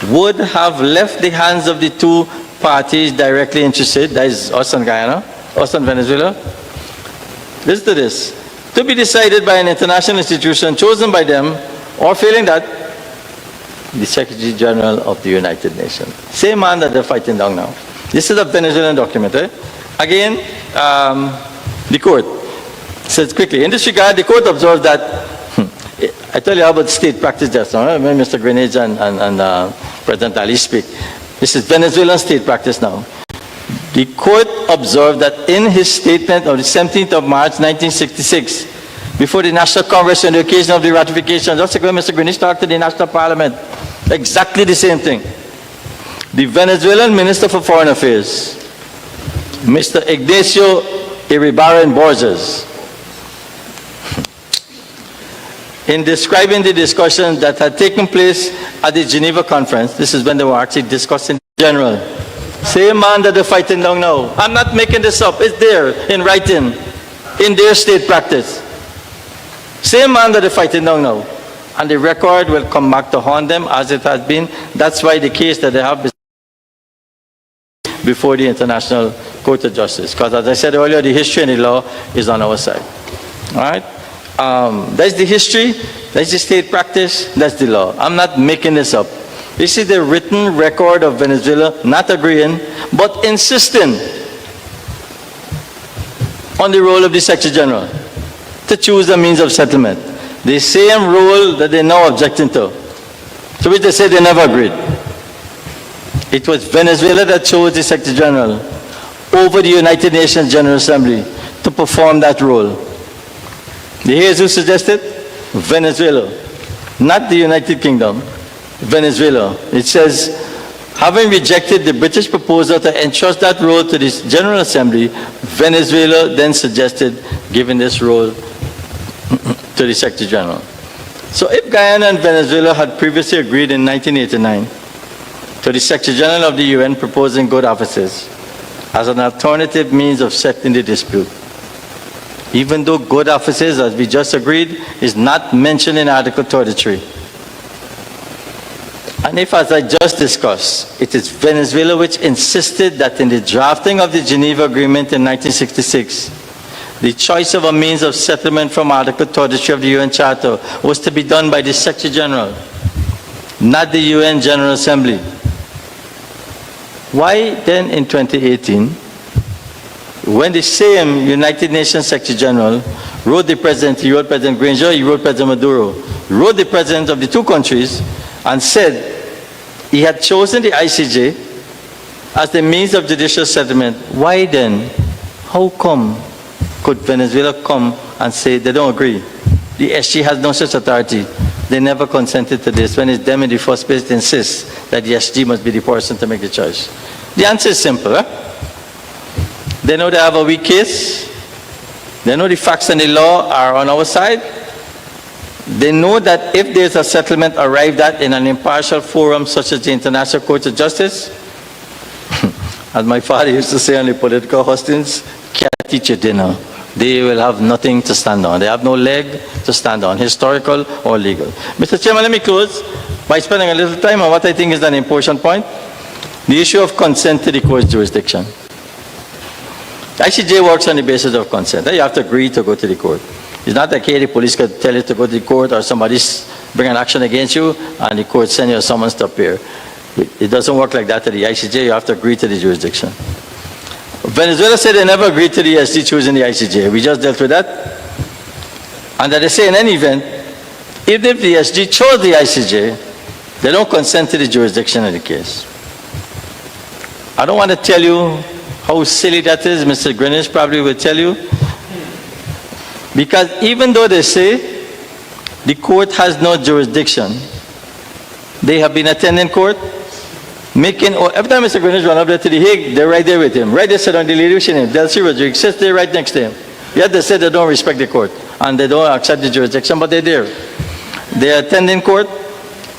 would have left the hands of the two parties directly interested, that is us and Guyana, us and Venezuela. Listen to this. To be decided by an international institution chosen by them, or failing that, the Secretary General of the United Nations. Same man that they're fighting down now. This is a Venezuelan document. Again, the court says quickly, in this regard, the court observes that, I tell you about state practice just now, when Mr. Greenidge and President Ali speak. This is Venezuelan state practice now. The court observed that in his statement of the 17th of March, 1966, before the National Congress on the occasion of the ratification, just like when Mr. Greenidge talked to the National Parliament, exactly the same thing. The Venezuelan Minister for Foreign Affairs, Mr. Ignacio Iribarren Borges, in describing the discussions that had taken place at the Geneva Conference, this is when they were actually discussing in general. Same man that they're fighting down now. I'm not making this up. It's there in writing, in their state practice. Same man that they're fighting down now. And the record will come back to haunt them as it has been. That's why the case that they have before the International Court of Justice. Because as I said earlier, the history and the law is on our side. All right? That's the history, that's the state practice, that's the law. I'm not making this up. This is the written record of Venezuela not agreeing, but insisting on the role of the Secretary General to choose a means of settlement. The same role that they're now objecting to which they said they never agreed. It was Venezuela that chose the Secretary General over the United Nations General Assembly to perform that role. The here's who suggested? Venezuela, not the United Kingdom, Venezuela. It says, having rejected the British proposal to entrust that role to the General Assembly, Venezuela then suggested giving this role to the Secretary General. So if Guyana and Venezuela had previously agreed in 1989 to the Secretary General of the UN proposing good offices as an alternative means of settling the dispute, even though good offices, as we just agreed, is not mentioned in Article 33. And if, as I just discussed, it is Venezuela which insisted that in the drafting of the Geneva Agreement in 1966, the choice of a means of settlement from Article 33 of the UN Charter was to be done by the Secretary General, not the UN General Assembly. Why then in 2018, when the same United Nations Secretary General wrote the President, he wrote President Granger, he wrote President Maduro, wrote the President of the two countries and said he had chosen the ICJ as the means of judicial settlement, why then, how come could Venezuela come and say they don't agree? The SG has no such authority. They never consented to this when it's them in the first place that insists that the SG must be the person to make the choice. The answer is simple. They know they have a weak case. They know the facts and the law are on our side. They know that if there's a settlement arrived at in an impartial forum such as the International Court of Justice, as my father used to say on the political hustings, can't teach you dinner. They will have nothing to stand on. They have no leg to stand on, historical or legal. Mr. Chairman, let me close by spending a little time on what I think is an important point, the issue of consent to the court's jurisdiction. ICJ works on the basis of consent. You have to agree to go to the court. It's not like the police could tell you to go to the court or somebody's bring an action against you and the court send you a summons to appear. It doesn't work like that at the ICJ. You have to agree to the jurisdiction. Venezuela said they never agreed to the SG choosing the ICJ. We just dealt with that. And that they say in any event, even if the SG chose the ICJ, they don't consent to the jurisdiction of the case. I don't want to tell you how silly that is. Mr. Greenwich probably will tell you. Because even though they say the court has no jurisdiction, they have been attending court, making, every time Mr. Greenwich run up there to the Hague, they're right there with him. Right there, sit on the lady with him. Delcy Rodriguez sits there right next to him. Yet they say they don't respect the court and they don't accept the jurisdiction, but they're there. They're attending court,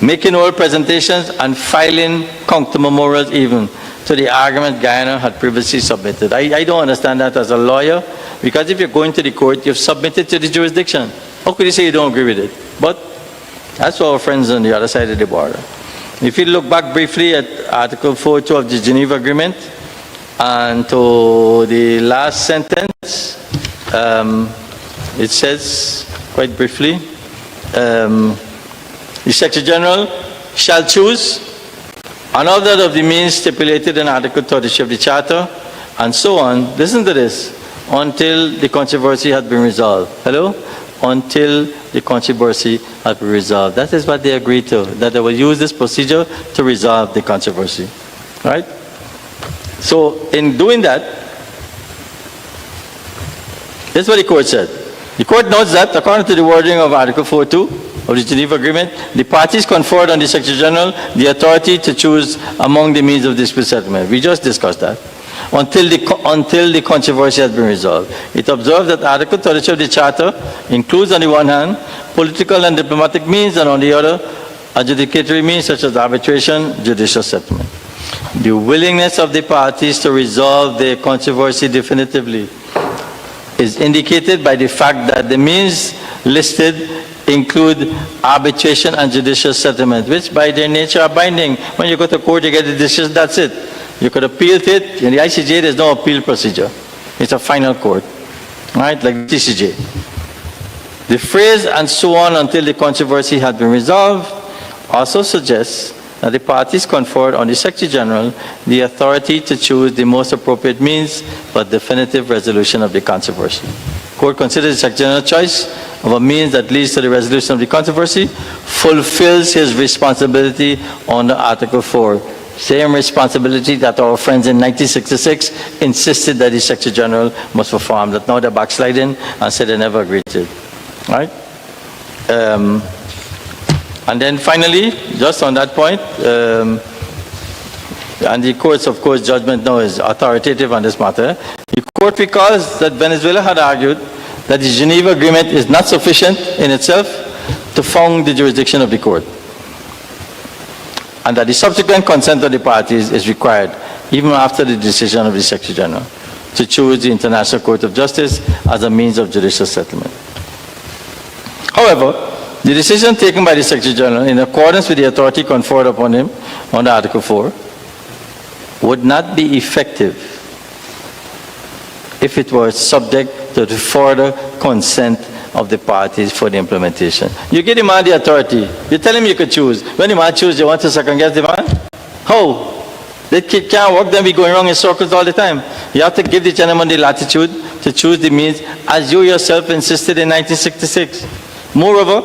making oral presentations and filing counter memorials even to the argument Guyana had previously submitted. I don't understand that as a lawyer, because if you're going to the court, you've submitted to the jurisdiction. How could you say you don't agree with it? But that's for our friends on the other side of the border. If you look back briefly at Article 4.2 of the Geneva Agreement and to the last sentence, it says, quite briefly, the Secretary General shall choose another of the means stipulated in Article 33 of the Charter, and so on. Listen to this. Until the controversy had been resolved. Hello? Until the controversy had been resolved. That is what they agreed to, that they will use this procedure to resolve the controversy. Right? So, in doing that, this is what the court said. The court notes that, according to the wording of Article 4.2 of the Geneva Agreement, the parties conferred on the Secretary General the authority to choose among the means of dispute settlement. We just discussed that. Until the controversy has been resolved. It observed that Article 33 of the Charter includes, on the one hand, political and diplomatic means, and on the other, adjudicatory means such as arbitration, judicial settlement. The willingness of the parties to resolve their controversy definitively is indicated by the fact that the means listed include arbitration and judicial settlement, which by their nature are binding. When you go to court, you get the decision, that's it. You could appeal to it. In the ICJ, there's no appeal procedure. It's a final court, right? Like the TCJ. The phrase "and so on until the controversy had been resolved" also suggests that the parties conferred on the Secretary General the authority to choose the most appropriate means for definitive resolution of the controversy. The Court considers the Secretary General's choice of a means that leads to the resolution of the controversy fulfills his responsibility under Article 4. Same responsibility that our friends in 1966 insisted that the Secretary General must perform, that now they're backsliding and said they never agreed to it. Right? And then finally, just on that point, and the court's, of course, judgment now is authoritative on this matter. The court recalls that Venezuela had argued that the Geneva Agreement is not sufficient in itself to found the jurisdiction of the court, and that the subsequent consent of the parties is required even after the decision of the Secretary General to choose the International Court of Justice as a means of judicial settlement. However, the decision taken by the Secretary General in accordance with the authority conferred upon him under Article 4 would not be effective if it were subject to the further consent of the parties for the implementation. You give the man the authority. You tell him you could choose. When the man chooses, you want to second guess the man? How? That kid can't work, then we going wrong in circles all the time. You have to give the gentleman the latitude to choose the means as you yourself insisted in 1966. Moreover,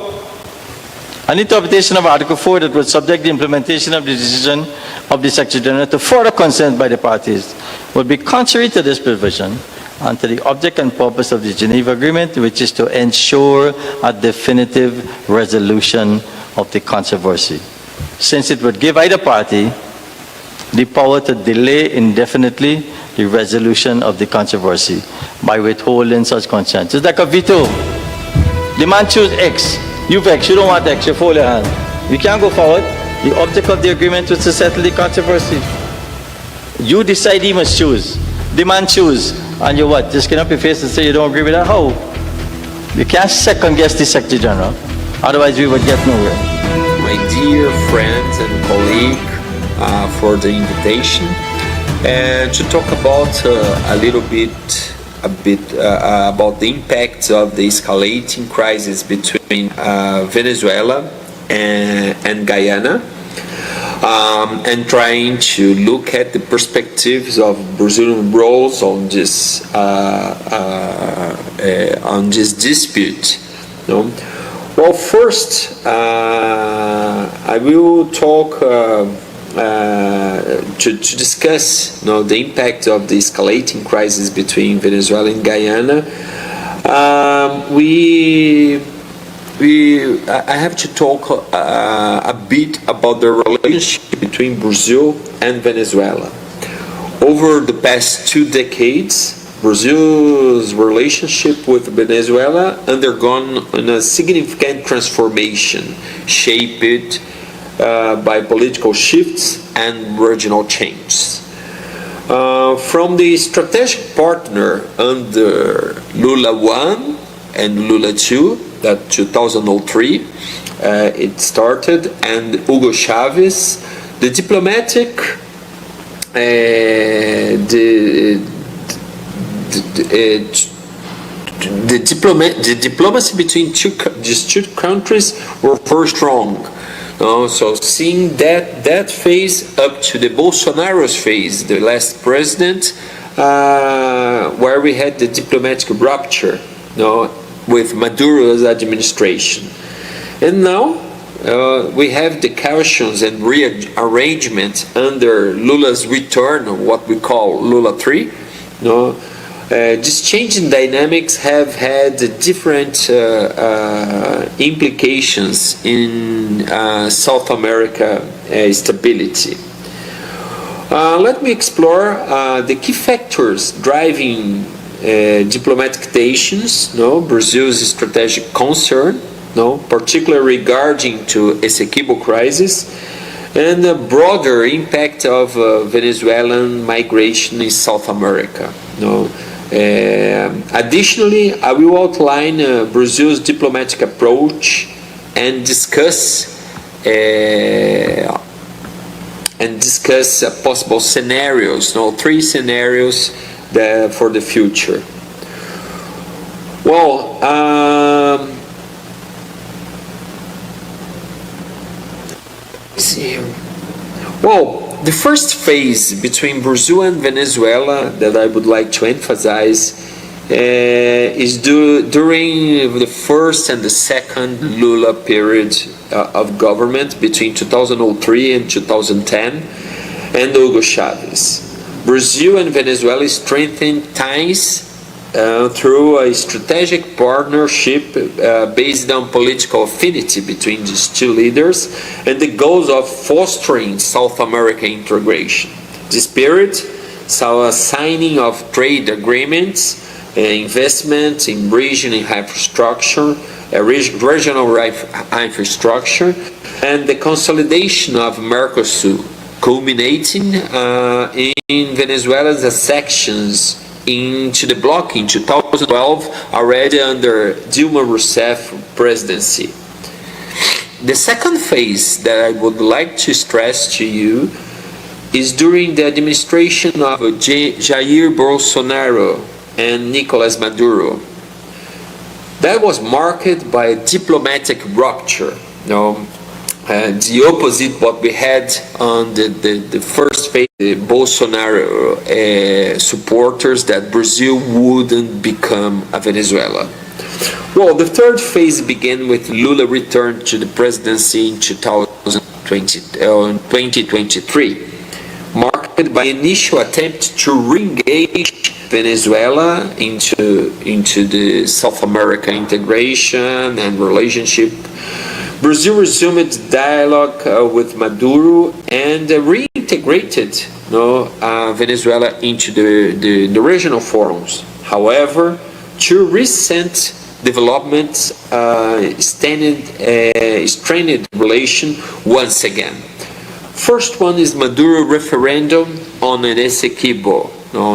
an interpretation of Article 4 that would subject the implementation of the decision of the Secretary General to further consent by the parties would be contrary to this provision and to the object and purpose of the Geneva Agreement, which is to ensure a definitive resolution of the controversy, since it would give either party the power to delay indefinitely the resolution of the controversy by withholding such consent. It's like a veto. The man chooses X. You vex, you don't want X, you fold your hand. You can't go forward. The object of the agreement was to settle the controversy. You decide he must choose. The man choose. And you what? Just get up your face and say you don't agree with that? How? You can't second guess the Secretary General. Otherwise we would get nowhere. My dear friends and colleague, for the invitation to talk about a little bit about the impact of the escalating crisis between Venezuela and Guyana, and trying to look at the perspectives of Brazilian roles on this dispute. No? Well, first, I will talk to discuss the impact of the escalating crisis between Venezuela and Guyana. I have to talk a bit about the relationship between Brazil and Venezuela. Over the past 2 decades, Brazil's relationship with Venezuela undergone a significant transformation, shaped by political shifts and regional changes. From the strategic partner under Lula I and Lula II, that 2003 it started, and Hugo Chavez, the diplomatic the diplomacy between these two countries were very strong. So seeing that phase up to the Bolsonaro's phase, the last president, where we had the diplomatic rupture with Maduro's administration. And now we have the cautions and rearrangement under Lula's return, what we call Lula III. These changing dynamics have had different implications in South America stability. Let me explore the key factors driving diplomatic tensions, Brazil's strategic concern, particularly regarding to Essequibo crisis, and the broader impact of Venezuelan migration in South America. Additionally, I will outline Brazil's diplomatic approach and discuss and discuss possible scenarios, 3 scenarios for the future. Well, the first phase between Brazil and Venezuela that I would like to emphasize is during the first and the second Lula period of government between 2003 and 2010 and Hugo Chavez. Brazil and Venezuela strengthened ties through a strategic partnership based on political affinity between these 2 leaders and the goals of fostering South American integration. This period saw a signing of trade agreements, investment in regional infrastructure, regional infrastructure, and the consolidation of Mercosur, culminating in Venezuela's accessions into the bloc in 2012, already under Dilma Rousseff presidency. The second phase that I would like to stress to you is during the administration of Jair Bolsonaro and Nicolás Maduro. That was marked by a diplomatic rupture. The opposite what we had on the first phase, the Bolsonaro supporters, that Brazil wouldn't become a Venezuela. Well, the third phase began with Lula returned to the presidency in 2023, marked by initial attempt to re-engage Venezuela into the South America integration and relationship. Brazil resumed dialogue with Maduro and reintegrated Venezuela into the regional forums. However, 2 recent developments strained relation once again. First one is Maduro referendum on an Essequibo,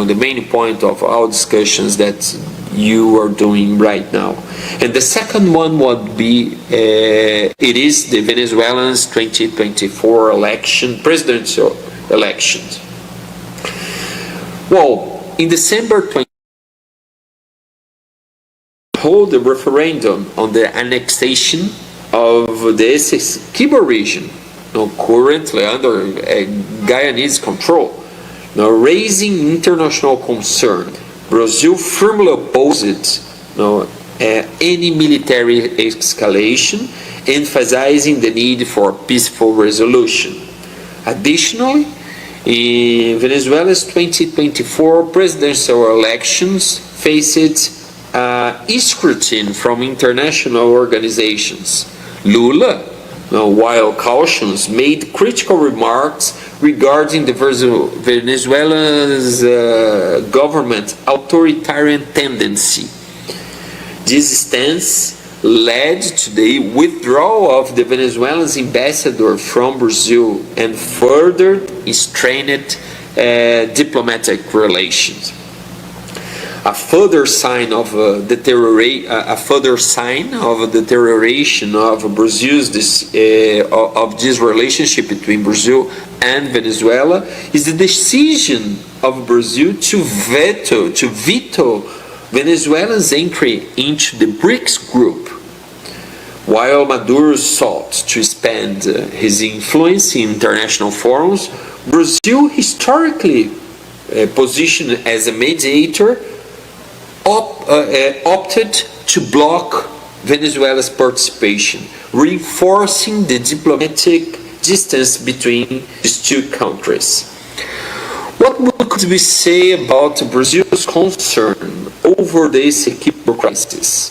the main point of our discussions that you are doing right now. And the second one would be, it is the Venezuelans 2024 presidential elections. Well, in December 2020, hold a referendum on the annexation of the Essequibo region, currently under Guyanese control, raising international concern. Brazil firmly opposed any military escalation, emphasizing the need for peaceful resolution. Additionally, in Venezuela's 2024 presidential elections faced scrutiny from international organizations. Lula, while cautious, made critical remarks regarding the Venezuela's government authoritarian tendency. This stance led to the withdrawal of the Venezuelan ambassador from Brazil and further strained diplomatic relations. A further sign of deterioration of Brazil's this relationship between Brazil and Venezuela is the decision of Brazil to veto Venezuela's entry into the BRICS group. While Maduro sought to expand his influence in international forums, Brazil, historically positioned as a mediator, opted to block Venezuela's participation, reinforcing the diplomatic distance between these 2 countries. What could we say about Brazil's concern over the Essequibo crisis?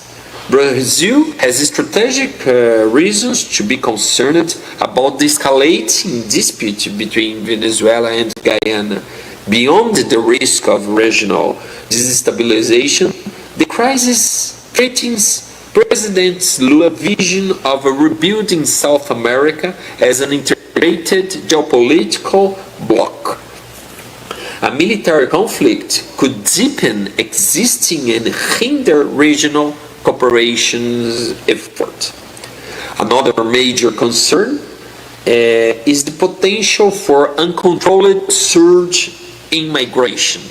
Brazil has strategic reasons to be concerned about the escalating dispute between Venezuela and Guyana. Beyond the risk of regional destabilization, the crisis threatens President Lula's vision of a rebuilding South America as an integrated geopolitical bloc. A military conflict could deepen existing and hinder regional cooperation's effort. Another major concern is the potential for uncontrolled surge in migration.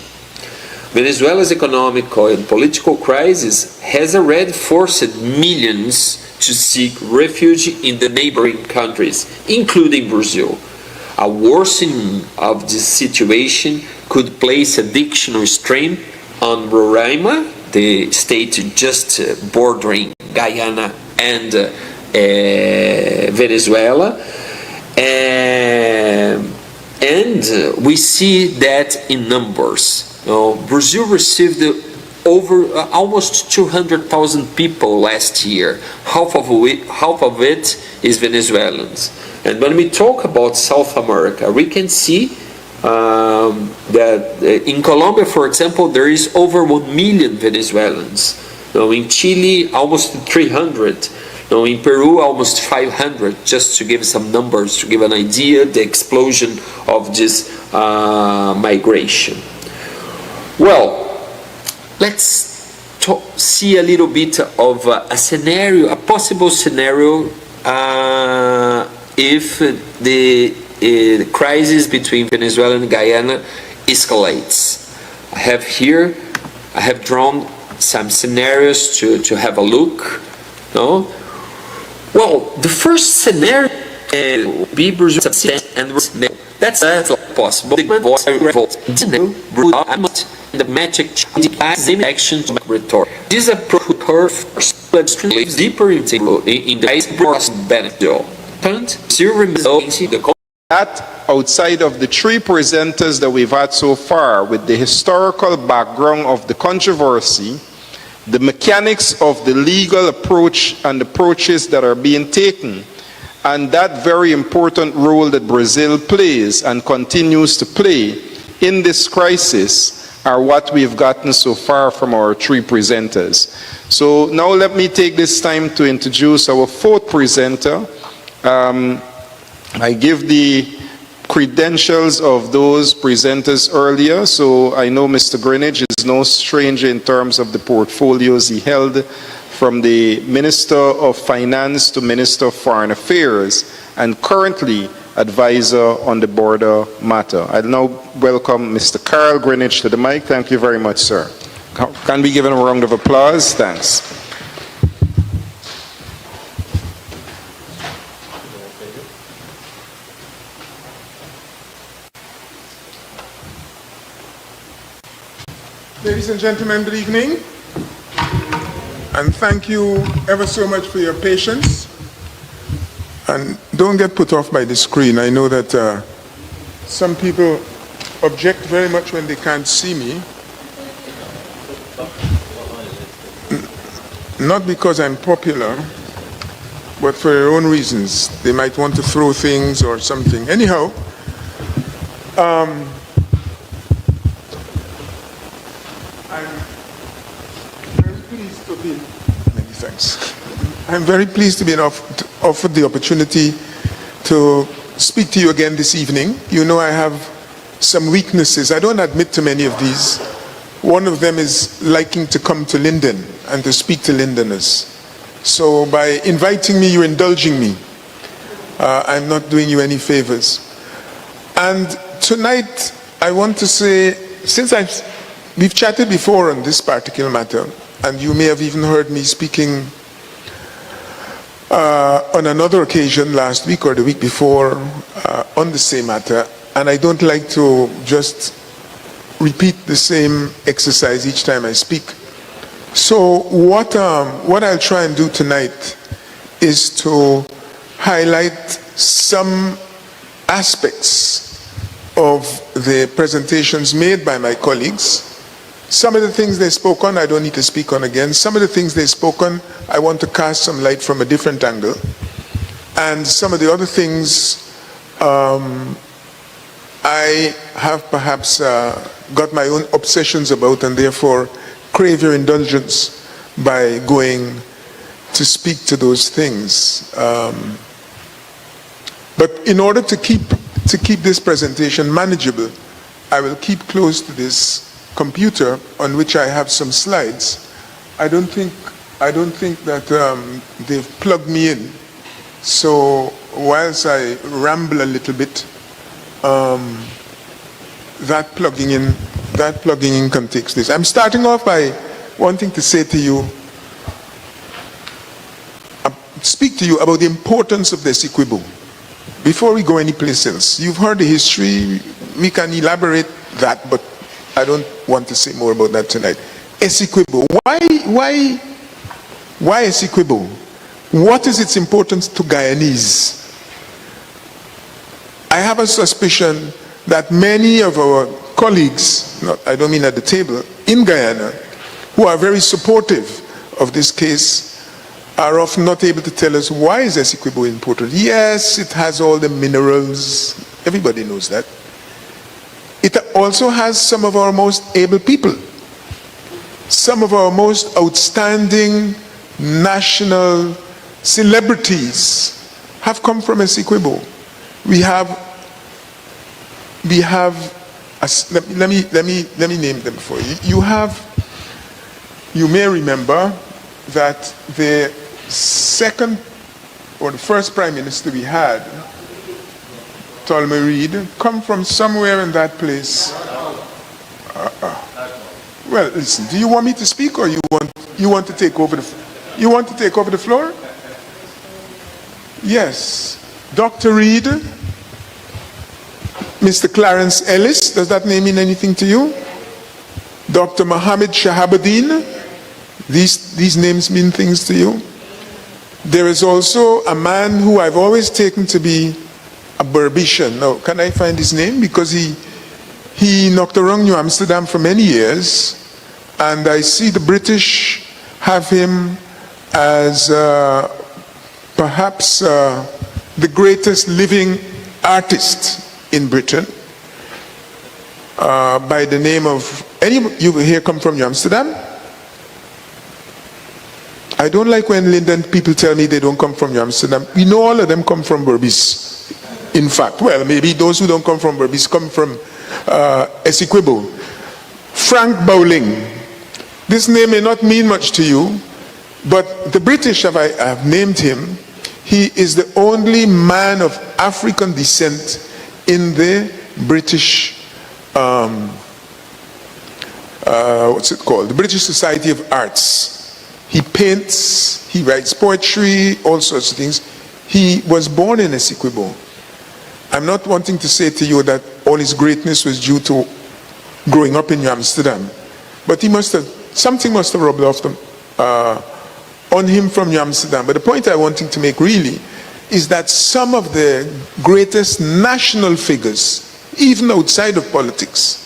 Venezuela's economic and political crisis has already forced millions to seek refuge in the neighboring countries, including Brazil. A worsening of this situation could place additional strain on Roraima, the state just bordering Guyana and Venezuela. And we see that in numbers. Brazil received over almost 200,000 people last year. Half of it is Venezuelans. And when we talk about South America, we can see that in Colombia, for example, there is over 1 million Venezuelans. In Chile, almost 300. In Peru, almost 500, just to give some numbers, to give an idea, the explosion of this migration. Well, let's see a little bit of a scenario, a possible scenario if the crisis between Venezuela and Guyana escalates. I have drawn some scenarios to have a look. Well, the first scenario would be Brazil and that's possible. The magic action rhetoric. This approach lives deeper into the iceberg benefit. That outside of the three presenters that we've had so far, with the historical background of the controversy, the mechanics of the legal approach and approaches that are being taken, and that very important role that Brazil plays and continues to play in this crisis, are what we've gotten so far from our three presenters. So now let me take this time to introduce our fourth presenter. I give the credentials of those presenters earlier, so I know Mr. Greenidge is no stranger in terms of the portfolios he held, from the Minister of Finance to Minister of Foreign Affairs, and currently advisor on the border matter. I'll now welcome Mr. Carl Greenidge to the mic. Thank you very much, sir. Can we give him a round of applause? Thanks. Ladies and gentlemen, good evening. And thank you ever so much for your patience. And don't get put off by the screen. I know that some people object very much when they can't see me. Not because I'm popular, but for their own reasons. They might want to throw things or something. Anyhow, I'm very pleased to be, many thanks. I'm very pleased to be offered the opportunity to speak to you again this evening. You know I have some weaknesses. I don't admit to many of these. One of them is liking to come to Linden and to speak to Lindeners. So by inviting me, you're indulging me. I'm not doing you any favors. And tonight, I want to say, since we've chatted before on this particular matter, and you may have even heard me speaking on another occasion last week or the week before on the same matter, and I don't like to just repeat the same exercise each time I speak. So what I'll try and do tonight is to highlight some aspects of the presentations made by my colleagues. Some of the things they spoke on, I don't need to speak on again. Some of the things they spoke on, I want to cast some light from a different angle. And some of the other things, I have perhaps got my own obsessions about, and therefore crave your indulgence by going to speak to those things. But in order to keep this presentation manageable, I will keep close to this computer on which I have some slides. I don't think that they've plugged me in. So whilst I ramble a little bit, that plugging in can take place. I'm starting off by wanting to say to you, speak to you about the importance of the Essequibo. Before we go anyplace else, you've heard the history, we can elaborate that, but I don't want to say more about that tonight. Essequibo, why Essequibo? What is its importance to Guyanese? I have a suspicion that many of our colleagues, I don't mean at the table, in Guyana, who are very supportive of this case, are often not able to tell us why is Essequibo important. Yes, it has all the minerals, everybody knows that. It also has some of our most able people. Some of our most outstanding national celebrities have come from Essequibo. Let me name them for you. You may remember that the second or the first prime minister we had, Tolmer Reid, come from somewhere in that place. Well, listen, do you want me to speak or you want to take over the floor? Yes. Dr. Reid, Mr. Clarence Ellis, does that name mean anything to you? Dr. Mohammed Shahabuddin, these names mean things to you? There is also a man who I've always taken to be a Berbishan. Now, can I find his name? Because he knocked around New Amsterdam for many years, and I see the British have him as perhaps the greatest living artist in Britain, by the name of, you here come from New Amsterdam? I don't like when Linden people tell me they don't come from New Amsterdam. We know all of them come from Berbice. In fact, well, maybe those who don't come from Berbice come from Essequibo. Frank Bowling. This name may not mean much to you, but the British have named him. He is the only man of African descent in the British, what's it called? The British Society of Arts. He paints, he writes poetry, all sorts of things. He was born in Essequibo. I'm not wanting to say to you that all his greatness was due to growing up in New Amsterdam, but something must have rubbed off on him from New Amsterdam. But the point I'm wanting to make really is that some of the greatest national figures, even outside of politics,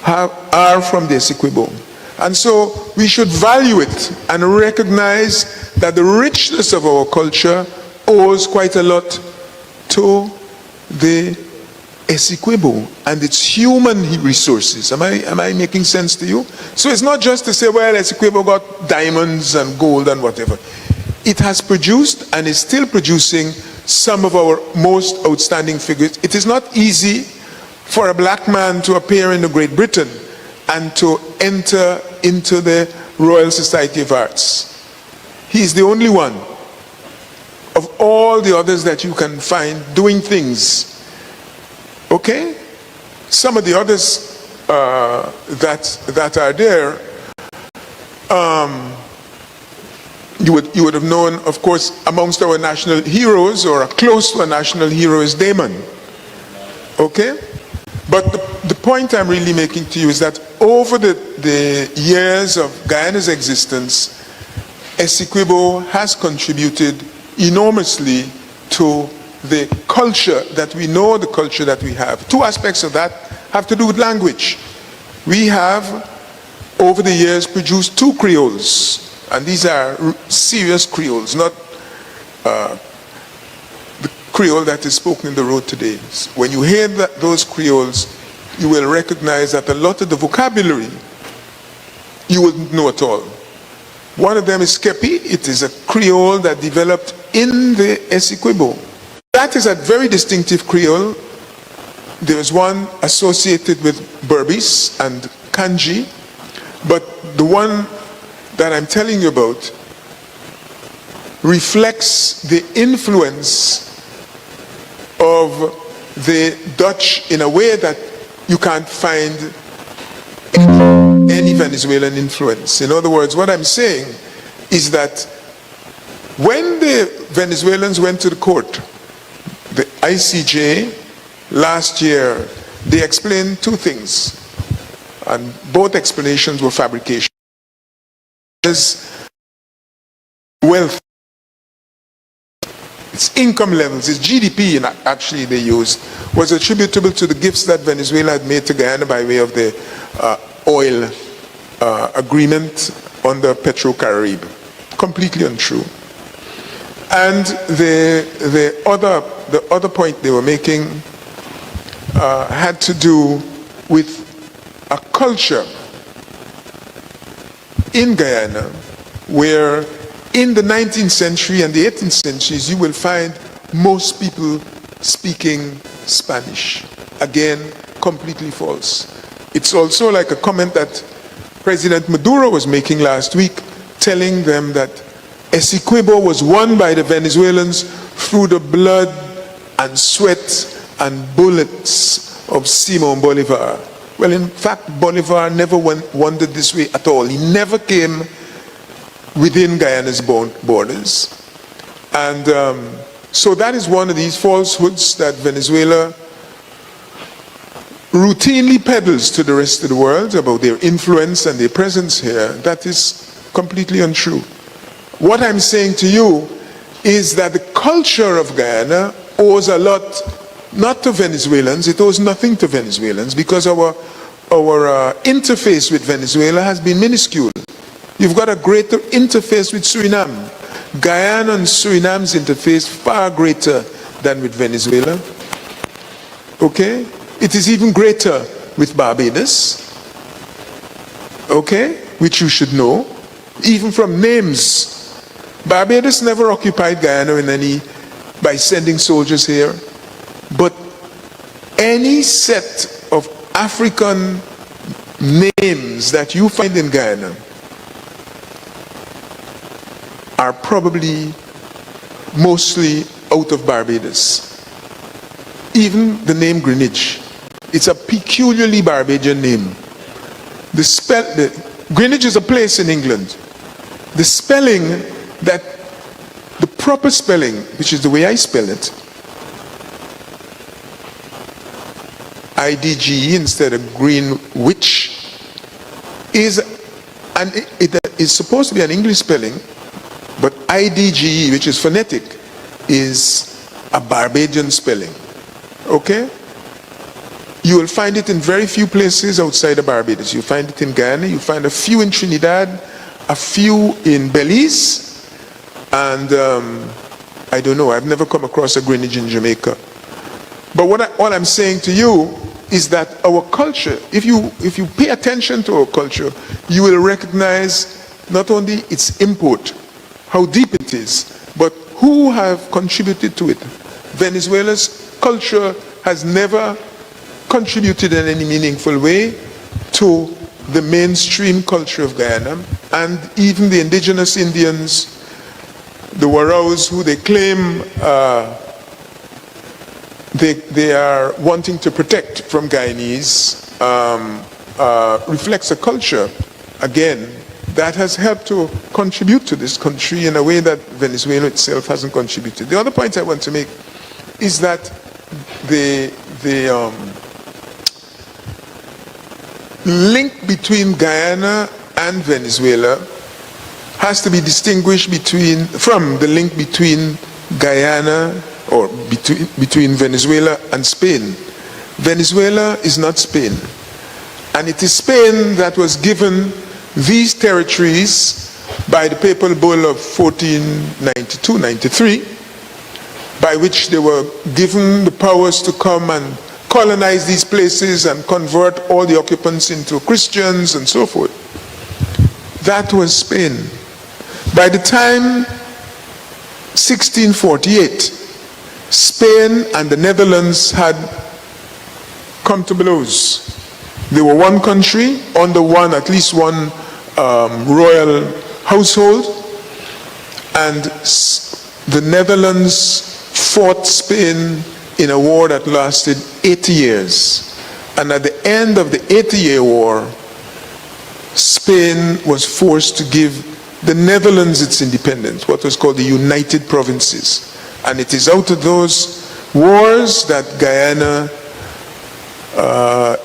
are from the Essequibo. And so we should value it and recognize that the richness of our culture owes quite a lot to the Essequibo and its human resources. Am I making sense to you? So it's not just to say, well, Essequibo got diamonds and gold and whatever. It has produced and is still producing some of our most outstanding figures. It is not easy for a black man to appear in Great Britain and to enter into the Royal Society of Arts. He is the only one of all the others that you can find doing things. Okay? Some of the others that are there, you would have known, of course, amongst our national heroes, or close to a national hero, is Damon. Okay? But the point I'm really making to you is that over the years of Guyana's existence, Essequibo has contributed enormously to the culture that we know, the culture that we have. Two aspects of that have to do with language. We have, over the years, produced two creoles, and these are serious creoles, not the creole that is spoken in the road today. When you hear those creoles, you will recognize that a lot of the vocabulary you wouldn't know at all. One of them is Kepi. It is a creole that developed in the Essequibo. That is a very distinctive creole. There is one associated with Berbice and Kanji, but the one that I'm telling you about reflects the influence of the Dutch in a way that you can't find any Venezuelan influence. In other words, what I'm saying is that when the Venezuelans went to the court, the ICJ, last year, they explained two things, and both explanations were fabrication. Wealth, its income levels, its GDP, actually they used, was attributable to the gifts that Venezuela had made to Guyana by way of the oil agreement under Petro-Caribe. Completely untrue. And the other point they were making had to do with a culture in Guyana where in the 19th century and the 18th centuries you will find most people speaking Spanish. Again, completely false. It's also like a comment that President Maduro was making last week, telling them that Essequibo was won by the Venezuelans through the blood and sweat and bullets of Simon Bolivar. Well, in fact, Bolivar never wandered this way at all. He never came within Guyana's borders. And so that is one of these falsehoods that Venezuela routinely peddles to the rest of the world about their influence and their presence here. That is completely untrue. What I'm saying to you is that the culture of Guyana owes a lot, not to Venezuelans, it owes nothing to Venezuelans, because our interface with Venezuela has been minuscule. You've got a greater interface with Suriname. Guyana and Suriname's interface far greater than with Venezuela. Okay? It is even greater with Barbados. Okay? Which you should know. Even from names. Barbados never occupied Guyana by sending soldiers here. But any set of African names that you find in Guyana are probably mostly out of Barbados. Even the name Greenwich, it's a peculiarly Barbadian name. Greenwich is a place in England. The spelling, the proper spelling, which is the way I spell it, IDGE instead of Greenwich, it is supposed to be an English spelling, but IDGE, which is phonetic, is a Barbadian spelling. Okay? You will find it in very few places outside of Barbados. You find it in Guyana, you find a few in Trinidad, a few in Belize, and I don't know, I've never come across a Greenwich in Jamaica. But what I'm saying to you is that our culture, if you pay attention to our culture, you will recognize not only its import, how deep it is, but who have contributed to it. Venezuela's culture has never contributed in any meaningful way to the mainstream culture of Guyana, and even the indigenous Indians, the Waraos, who they claim they are wanting to protect from Guyanese, reflects a culture, again, that has helped to contribute to this country in a way that Venezuela itself hasn't contributed. The other point I want to make is that the link between Guyana and Venezuela has to be distinguished from the link between Guyana or between Venezuela and Spain. Venezuela is not Spain. And it is Spain that was given these territories by the Papal Bull of 1492-93, by which they were given the powers to come and colonize these places and convert all the occupants into Christians and so forth. That was Spain. By the time 1648, Spain and the Netherlands had come to blows. They were one country, under at least one royal household, and the Netherlands fought Spain in a war that lasted 80 years. And at the end of the 80-year war, Spain was forced to give the Netherlands its independence, what was called the United Provinces. And it is out of those wars that Guyana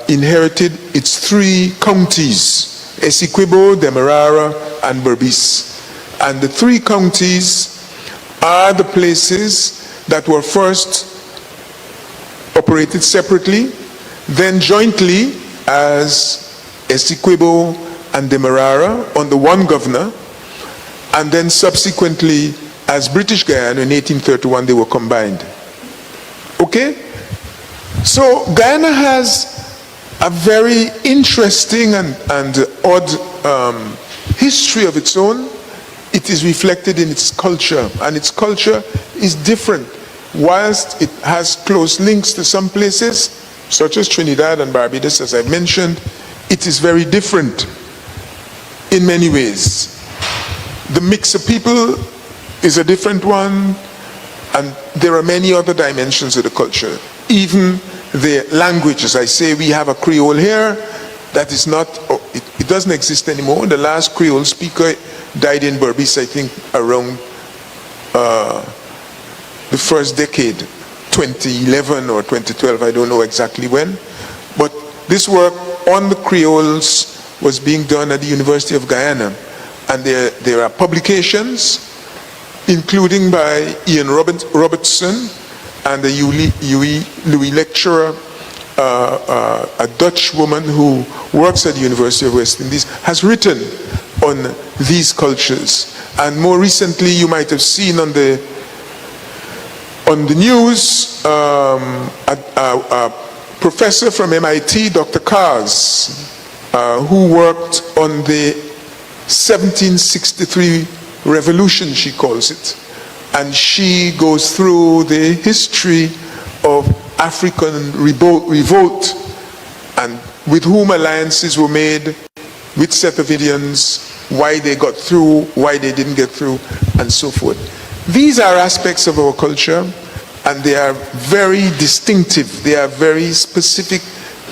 inherited its 3 counties, Essequibo, Demerara, and Berbice. And the 3 counties are the places that were first operated separately, then jointly as Essequibo and Demerara under one governor, and then subsequently as British Guyana in 1831 they were combined. Okay? So Guyana has a very interesting and odd history of its own. It is reflected in its culture, and its culture is different. Whilst it has close links to some places, such as Trinidad and Barbados, as I mentioned, it is very different in many ways. The mix of people is a different one, and there are many other dimensions of the culture. Even the language, as I say, we have a Creole here that is not, it doesn't exist anymore. The last Creole speaker died in Berbice, I think, around the first decade, 2011 or 2012, I don't know exactly when. But this work on the Creoles was being done at the University of Guyana. And there are publications, including by Ian Robertson and the Louis lecturer, a Dutch woman who works at the University of West Indies, has written on these cultures. And more recently, you might have seen on the news, a professor from MIT, Dr. Kars, who worked on the 1763 revolution, she calls it. And she goes through the history of African revolt and with whom alliances were made, which set of Indians, why they got through, why they didn't get through, and so forth. These are aspects of our culture, and they are very distinctive. They are very specific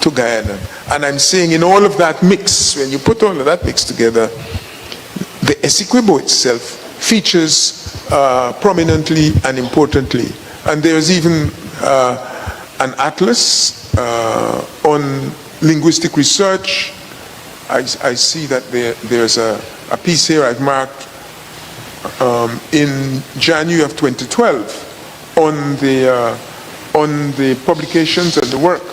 to Guyana. And I'm saying in all of that mix, when you put all of that mix together, the Essequibo itself features prominently and importantly. And there's even an atlas on linguistic research. I see that there's a piece here I've marked in January of 2012 on the publications and the work.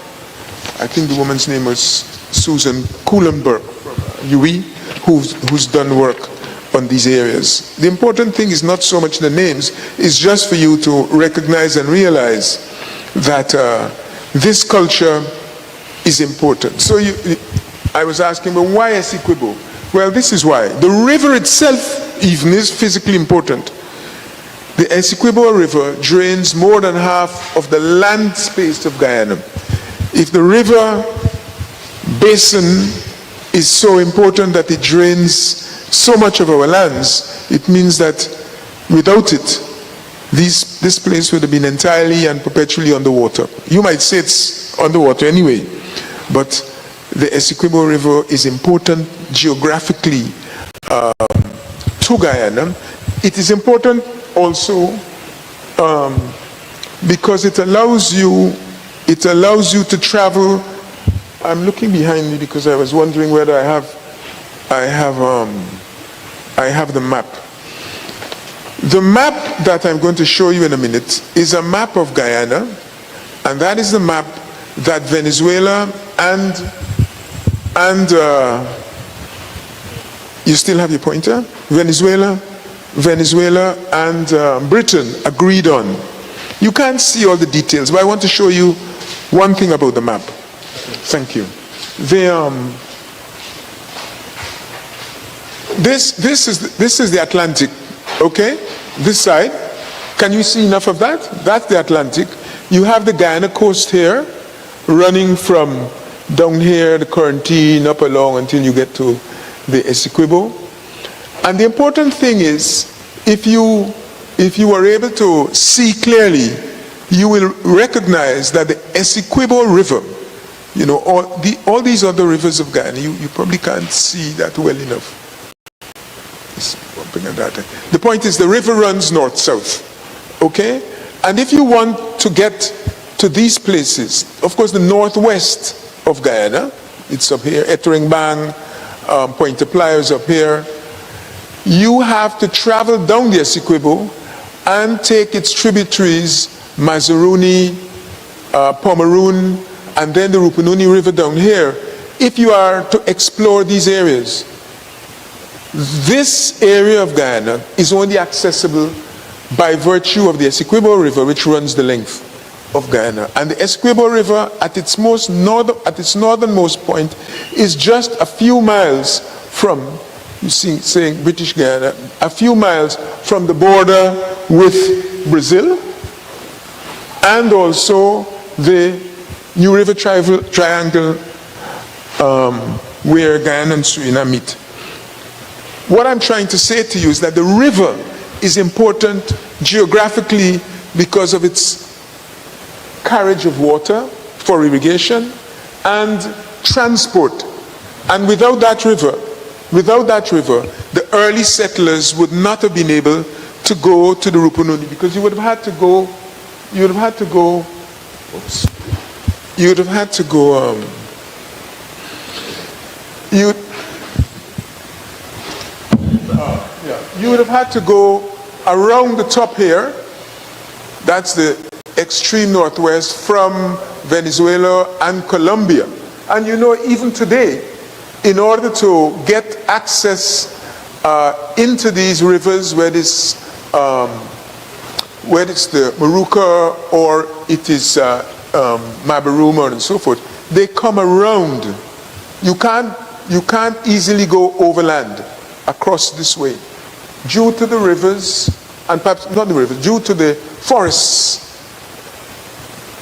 I think the woman's name was Susan Kuhlenberg from UE, who's done work on these areas. The important thing is not so much the names, it's just for you to recognize and realize that this culture is important. So I was asking, well, why Essequibo? Well, this is why. The river itself even is physically important. The Essequibo River drains more than half of the land space of Guyana. If the river basin is so important that it drains so much of our lands, it means that without it, this place would have been entirely and perpetually underwater. You might say it's underwater anyway, but the Essequibo River is important geographically to Guyana. It is important also because it allows you to travel. I'm looking behind me because I was wondering whether I have the map. The map that I'm going to show you in a minute is a map of Guyana, and that is the map that Venezuela and you still have your pointer? Venezuela and Britain agreed on. You can't see all the details, but I want to show you one thing about the map. Thank you. This is the Atlantic, okay? This side. Can you see enough of that? That's the Atlantic. You have the Guyana coast here, running from down here, the Quarantine, up along until you get to the Essequibo. And the important thing is if you are able to see clearly, you will recognize that the Essequibo River, you know, all these other rivers of Guyana, you probably can't see that well enough. The point is the river runs north-south, okay? And if you want to get to these places, of course the northwest of Guyana, it's up here, Ettering-Bang, Pointe-Pla up here, you have to travel down the Essequibo and take its tributaries, Mazaruni, Pomeroon, and then the Rupununi River down here, if you are to explore these areas. This area of Guyana is only accessible by virtue of the Essequibo River, which runs the length of Guyana. And the Essequibo River, at its northernmost point, is just a few miles from, you see, saying British Guyana, a few miles from the border with Brazil, and also the New River Triangle, where Guyana and Suriname meet. What I'm trying to say to you is that the river is important geographically because of its carriage of water for irrigation and transport. And without that river, the early settlers would not have been able to go to the Rupununi, because you would have had to go around the top here. That's the extreme northwest from Venezuela and Colombia. And you know, even today, in order to get access into these rivers, whether it's the Maruca or it is Mabaruma and so forth, they come around. You can't easily go overland across this way due to the rivers, and perhaps not the rivers, due to the forests.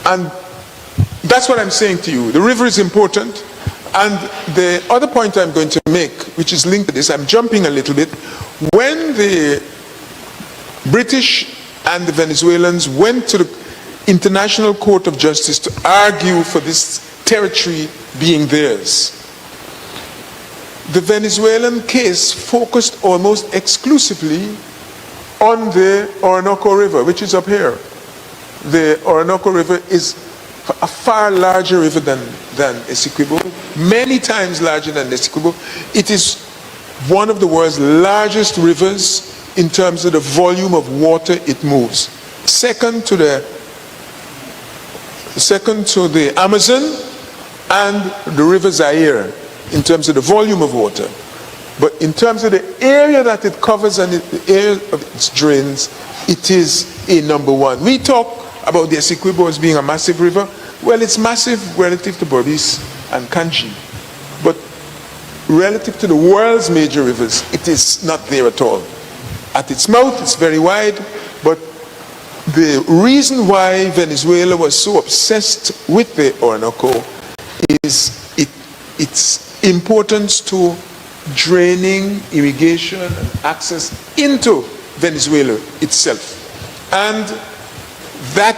And that's what I'm saying to you. The river is important. And the other point I'm going to make, which is linked to this, I'm jumping a little bit. When the British and the Venezuelans went to the International Court of Justice to argue for this territory being theirs, the Venezuelan case focused almost exclusively on the Orinoco River, which is up here. The Orinoco River is a far larger river than Essequibo, many times larger than Essequibo. It is one of the world's largest rivers in terms of the volume of water it moves. Second to the Amazon and the River Zaire in terms of the volume of water. But in terms of the area that it covers and the area of its drains, it is a number one. We talk about the Essequibo as being a massive river. Well, it's massive relative to Berbice and Kanchi. But relative to the world's major rivers, it is not there at all. At its mouth, it's very wide, but the reason why Venezuela was so obsessed with the Orinoco is its importance to draining, irrigation, and access into Venezuela itself. And that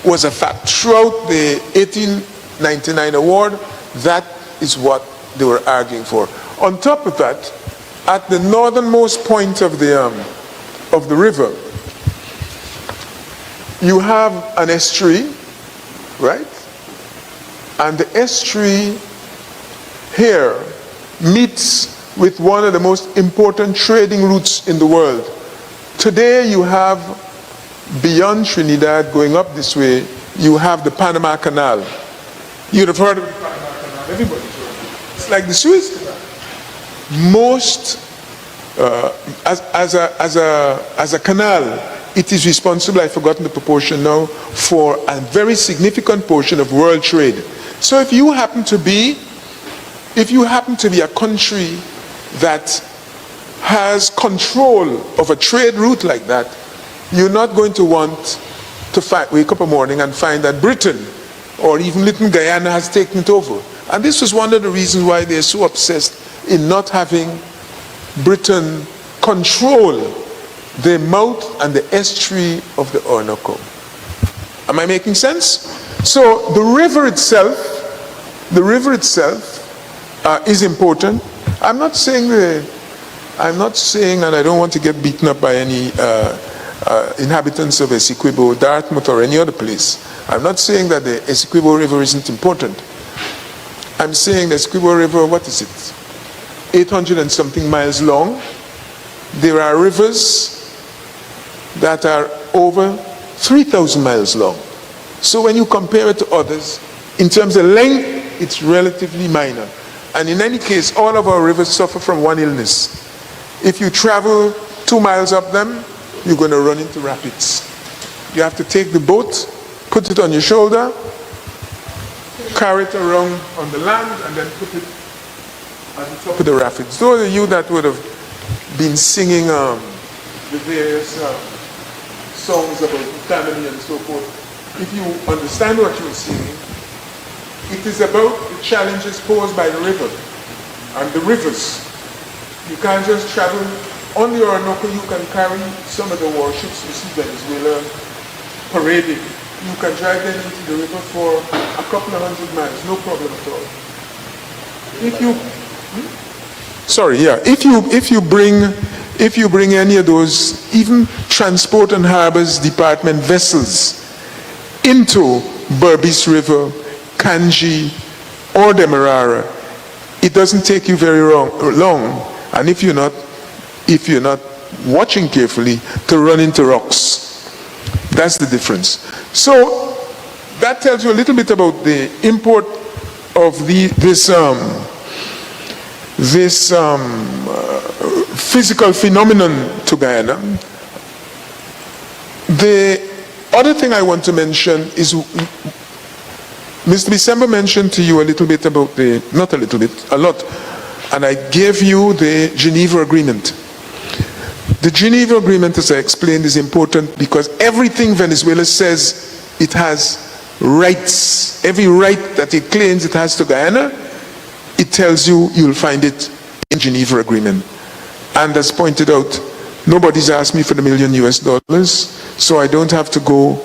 was a fact. Throughout the 1899 award, that is what they were arguing for. On top of that, at the northernmost point of the river, you have an estuary, right? And the estuary here meets with one of the most important trading routes in the world. Today you have, beyond Trinidad, going up this way, you have the Panama Canal. You'd have heard of the Panama Canal, everybody's heard of it. It's like the Suez Canal. Most, as a canal, it is responsible, I've forgotten the proportion now, for a very significant portion of world trade. So if you happen to be a country that has control of a trade route like that, you're not going to want to wake up a morning and find that Britain or even Little Guyana has taken it over. And this was one of the reasons why they're so obsessed in not having Britain control the mouth and the estuary of the Orinoco. Am I making sense? So the river itself is important. I'm not saying, and I don't want to get beaten up by any inhabitants of Essequibo, Dartmouth, or any other place. I'm not saying that the Essequibo River isn't important. I'm saying the Essequibo River, what is it? 800 and something miles long. There are rivers that are over 3,000 miles long. So when you compare it to others, in terms of length, it's relatively minor. And in any case, all of our rivers suffer from one illness. If you travel 2 miles up them, you're going to run into rapids. You have to take the boat, put it on your shoulder, carry it around on the land, and then put it at the top of the rapids. Those of you that would have been singing the various songs about family and so forth, if you understand what you're singing, it is about the challenges posed by the river and the rivers. You can't just travel on the Orinoco. You can carry some of the warships you see Venezuela parading. You can drive them into the river for a couple of 100 miles, no problem at all. If you bring any of those, even Transport and Harbors Department vessels into Berbice River, Kanji, or Demerara, it doesn't take you very long, and if you're not watching carefully, to run into rocks. That's the difference. So that tells you a little bit about the import of this physical phenomenon to Guyana. The other thing I want to mention is, Mr. December mentioned to you a little bit about not a little bit, a lot, and I gave you the Geneva Agreement. The Geneva Agreement, as I explained, is important because everything Venezuela says it has rights, every right that it claims it has to Guyana, it tells you you'll find it in Geneva Agreement. And as pointed out, nobody's asked me for the $1 million, so I don't have to go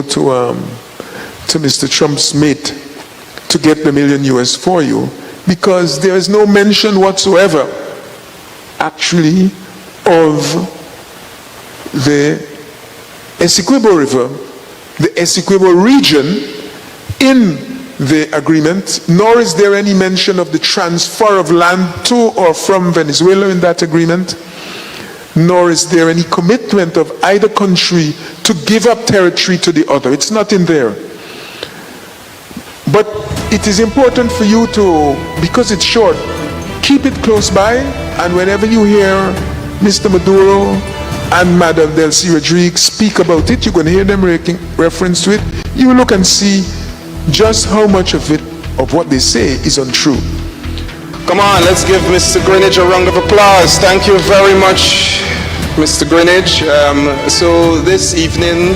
to Mr. Trump's mate to get the $1 million for you, because there is no mention whatsoever actually of the Essequibo River, the Essequibo region in the agreement, nor is there any mention of the transfer of land to or from Venezuela in that agreement, nor is there any commitment of either country to give up territory to the other. It's not in there. But it is important for you to, because it's short, keep it close by, and whenever you hear Mr. Maduro and Madame Delcy Rodriguez speak about it, you're going to hear them making reference to it. You look and see just how much of it, of what they say, is untrue. Come on, let's give Mr. Greenidge a round of applause. Thank you very much, Mr. Greenidge. So this evening,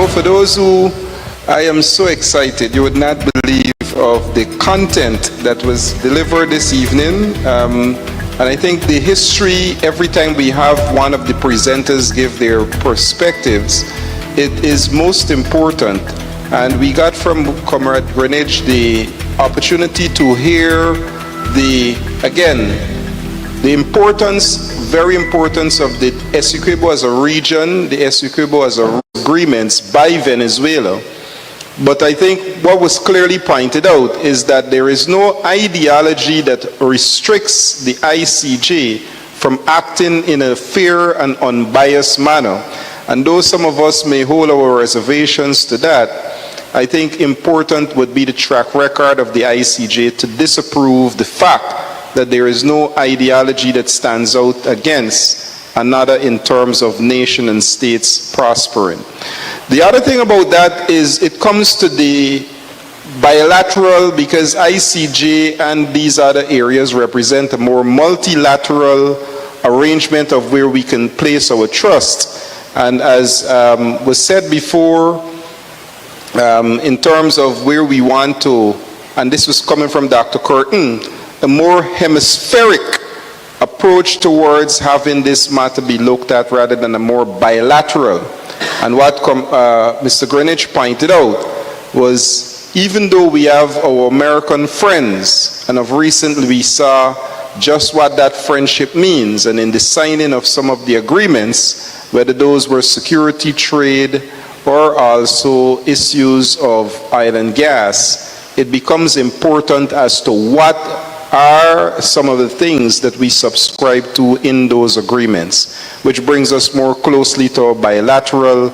for those who, I am so excited, you would not believe of the content that was delivered this evening. And I think the history, every time we have one of the presenters give their perspectives, it is most important. And we got from Comrade Greenidge the opportunity to hear the importance, very importance of the Essequibo as a region, the Essequibo as agreements by Venezuela. But I think what was clearly pointed out is that there is no ideology that restricts the ICJ from acting in a fair and unbiased manner. And though some of us may hold our reservations to that, I think important would be the track record of the ICJ to disapprove the fact that there is no ideology that stands out against another in terms of nation and states prospering. The other thing about that is it comes to the bilateral, because ICJ and these other areas represent a more multilateral arrangement of where we can place our trust. And as was said before, in terms of where we want to, and this was coming from Dr. Curtin, a more hemispheric approach towards having this matter be looked at rather than a more bilateral. And what Mr. Greenwich pointed out was, even though we have our American friends, and of recently we saw just what that friendship means, and in the signing of some of the agreements, whether those were security, trade, or also issues of oil and gas, it becomes important as to what are some of the things that we subscribe to in those agreements, which brings us more closely to a bilateral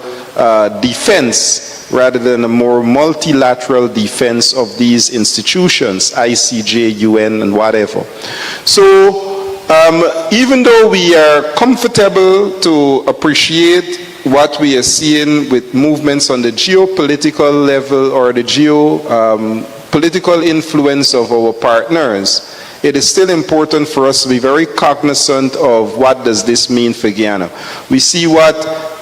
defense rather than a more multilateral defense of these institutions, ICJ, UN, and whatever. So even though we are comfortable to appreciate what we are seeing with movements on the geopolitical level or the political influence of our partners, it is still important for us to be very cognizant of what does this mean for Guyana. We see what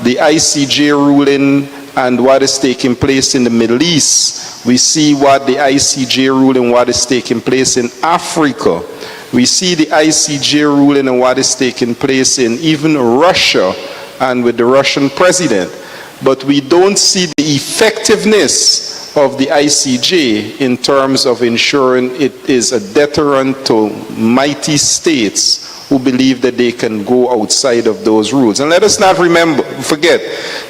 the ICJ ruling and what is taking place in the Middle East. We see what the ICJ ruling, what is taking place in Africa. We see the ICJ ruling and what is taking place in even Russia and with the Russian president. But we don't see the effectiveness of the ICJ in terms of ensuring it is a deterrent to mighty states who believe that they can go outside of those rules. And let us not forget,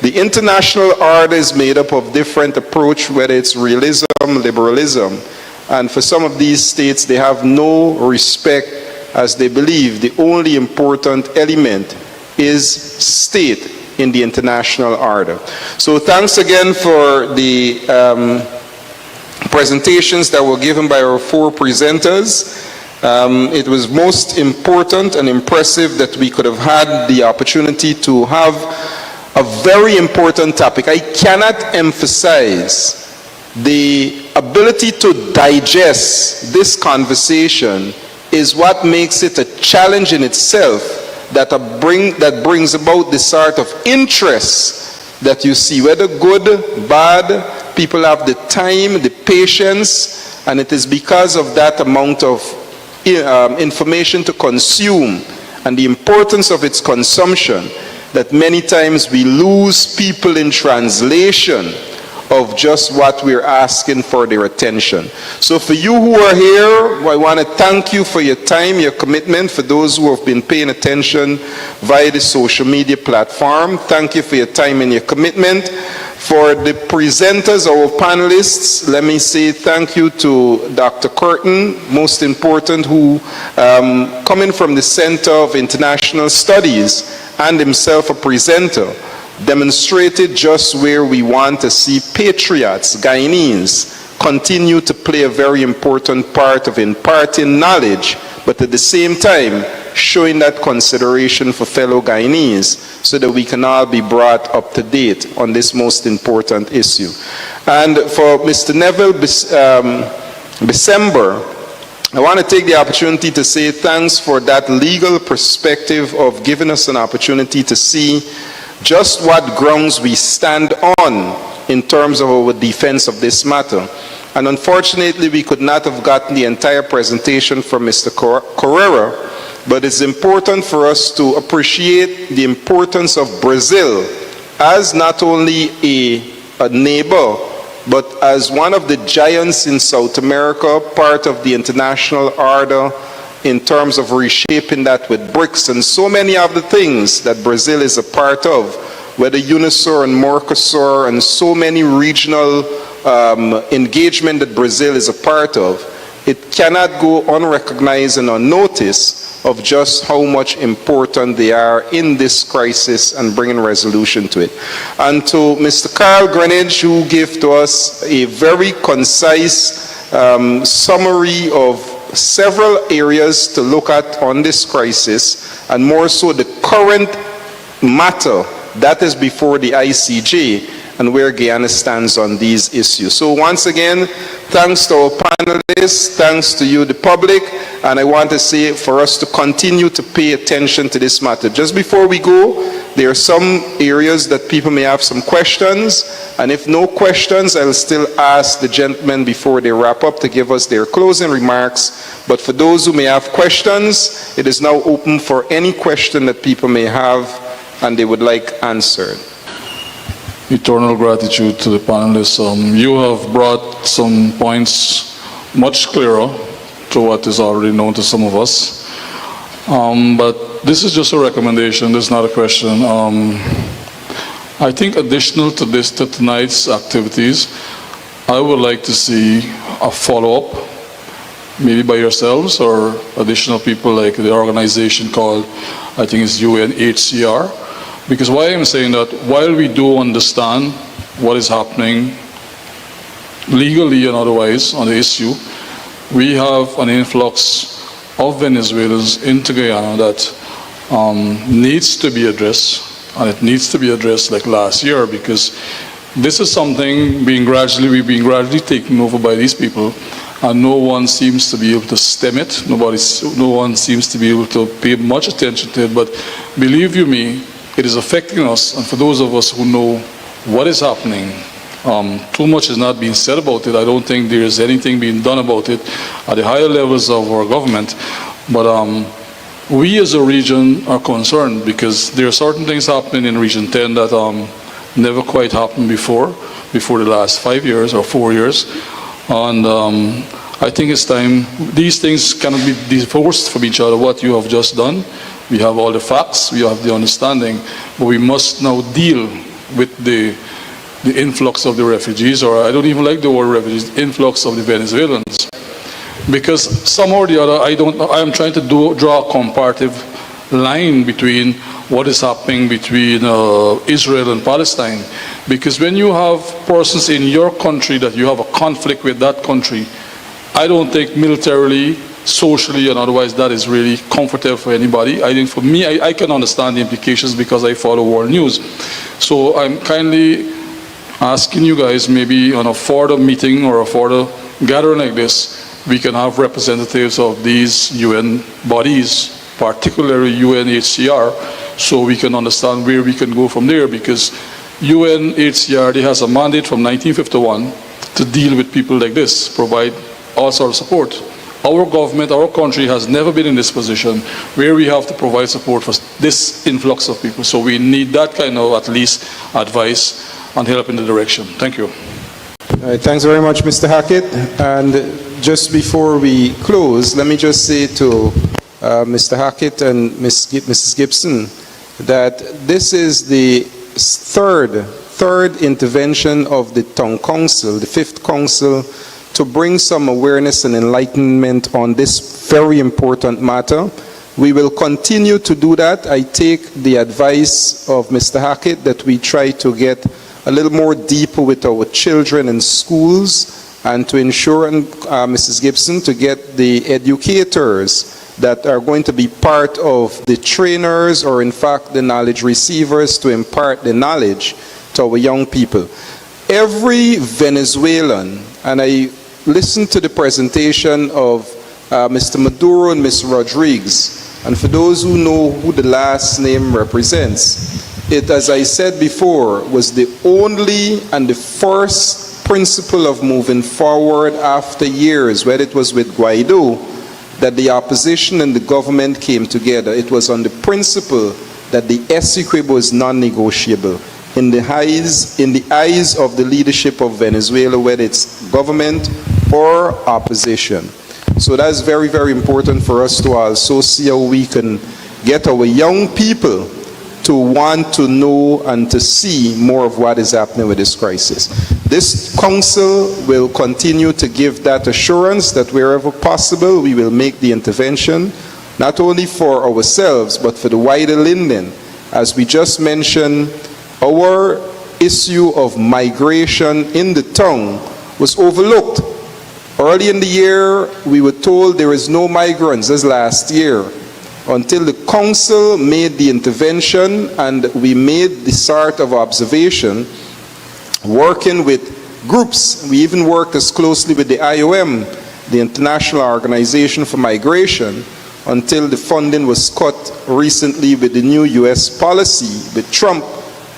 the international order is made up of different approach, whether it's realism, liberalism, and for some of these states, they have no respect, as they believe the only important element is state in the international order. So thanks again for the presentations that were given by our four presenters. It was most important and impressive that we could have had the opportunity to have a very important topic. I cannot emphasize the ability to digest this conversation is what makes it a challenge in itself that brings about the sort of interest that you see, whether good, bad, people have the time, the patience, and it is because of that amount of information to consume and the importance of its consumption that many times we lose people in translation of just what we're asking for their attention. So for you who are here, I want to thank you for your time, your commitment. For those who have been paying attention via the social media platform, thank you for your time and your commitment. For the presenters, our panelists, let me say thank you to Dr. Curtin, most important, who coming from the Center of International Studies and himself a presenter, demonstrated just where we want to see patriots, Guyanese, continue to play a very important part of imparting knowledge, but at the same time, showing that consideration for fellow Guyanese so that we can all be brought up to date on this most important issue. And for Mr. Neville December, I want to take the opportunity to say thanks for that legal perspective of giving us an opportunity to see just what grounds we stand on in terms of our defense of this matter. And unfortunately, we could not have gotten the entire presentation from Mr. Correra, but it's important for us to appreciate the importance of Brazil as not only a neighbor, but as one of the giants in South America, part of the international order, in terms of reshaping that with BRICS and so many of the things that Brazil is a part of, whether UNISUR and Mercosur and so many regional engagement that Brazil is a part of, it cannot go unrecognized and unnoticed of just how much important they are in this crisis and bringing resolution to it. And to Mr. Carl Greenwich, who gave to us a very concise summary of several areas to look at on this crisis, and more so the current matter that is before the ICJ and where Guyana stands on these issues. So once again, thanks to our panelists, thanks to you, the public, and I want to say for us to continue to pay attention to this matter. Just before we go, There are some areas that people may have some questions, and if no questions, I'll still ask the gentlemen before they wrap up to give us their closing remarks. But for those who may have questions, it is now open for any question that people may have and they would like answered. Eternal gratitude to the panelists. You have brought some points much clearer to what is already known to some of us. But this is just a recommendation, this is not a question. I think additional to this, to tonight's activities, I would like to see a follow-up, maybe by yourselves or additional people like the organization called, I think it's UNHCR. Because why I'm saying that, while we do understand what is happening legally and otherwise on the issue, we have an influx of Venezuelans into Guyana that needs to be addressed, and it needs to be addressed like last year, because this is something we've been gradually taken over by these people, and no one seems to be able to stem it. No one seems to be able to pay much attention to it. But believe you me, it is affecting us, and for those of us who know what is happening, too much is not being said about it. I don't think there is anything being done about it at the higher levels of our government. But we as a region are concerned, because there are certain things happening in Region 10 that never quite happened before the last 5 years or 4 years. And I think it's time, these things cannot be divorced from each other, what you have just done. We have all the facts, we have the understanding, but we must now deal with the influx of the refugees, or I don't even like the word refugees, influx of the Venezuelans. Because somehow or the other, I am trying to draw a comparative line between what is happening between Israel and Palestine. Because when you have persons in your country that you have a conflict with that country, I don't think militarily, socially and otherwise that is really comfortable for anybody. I think for me, I can understand the implications because I follow world news. So I'm kindly asking you guys, maybe on a further meeting or a further gathering like this, we can have representatives of these UN bodies, particularly UNHCR, so we can understand where we can go from there, because UNHCR, they has a mandate from 1951 to deal with people like this, provide all sorts of support. Our government, our country has never been in this position where we have to provide support for this influx of people. So we need that kind of, at least, advice and help in the direction. Thank you. All right, thanks very much, Mr. Hackett. And just before we close, let me just say to Mr. Hackett and Mrs. Gibson that this is the third intervention of the Town Council, the 5th Council, to bring some awareness and enlightenment on this very important matter. We will continue to do that. I take the advice of Mr. Hackett that we try to get a little more deeper with our children in schools, and to ensure, Mrs. Gibson, to get the educators that are going to be part of the trainers, or in fact the knowledge receivers, to impart the knowledge to our young people. Every Venezuelan, and I listened to the presentation of Mr. Maduro and Ms. Rodriguez, and for those who know who the last name represents, it, as I said before, was the only and the first principle of moving forward after years, whether it was with Guaido, that the opposition and the government came together. It was on the principle that the Essequibo was non-negotiable in the eyes of the leadership of Venezuela, whether it's government or opposition. So that's very, very important for us to also see how we can get our young people to want to know and to see more of what is happening with this crisis. This council will continue to give that assurance that wherever possible, we will make the intervention, not only for ourselves, but for the wider Linden. As we just mentioned, our issue of migration in the town was overlooked. Early in the year, we were told there is no migrants, as last year, until the council made the intervention and we made the sort of observation, working with groups. We even worked as closely with the IOM, the International Organization for Migration, until the funding was cut recently with the new U.S. policy, with Trump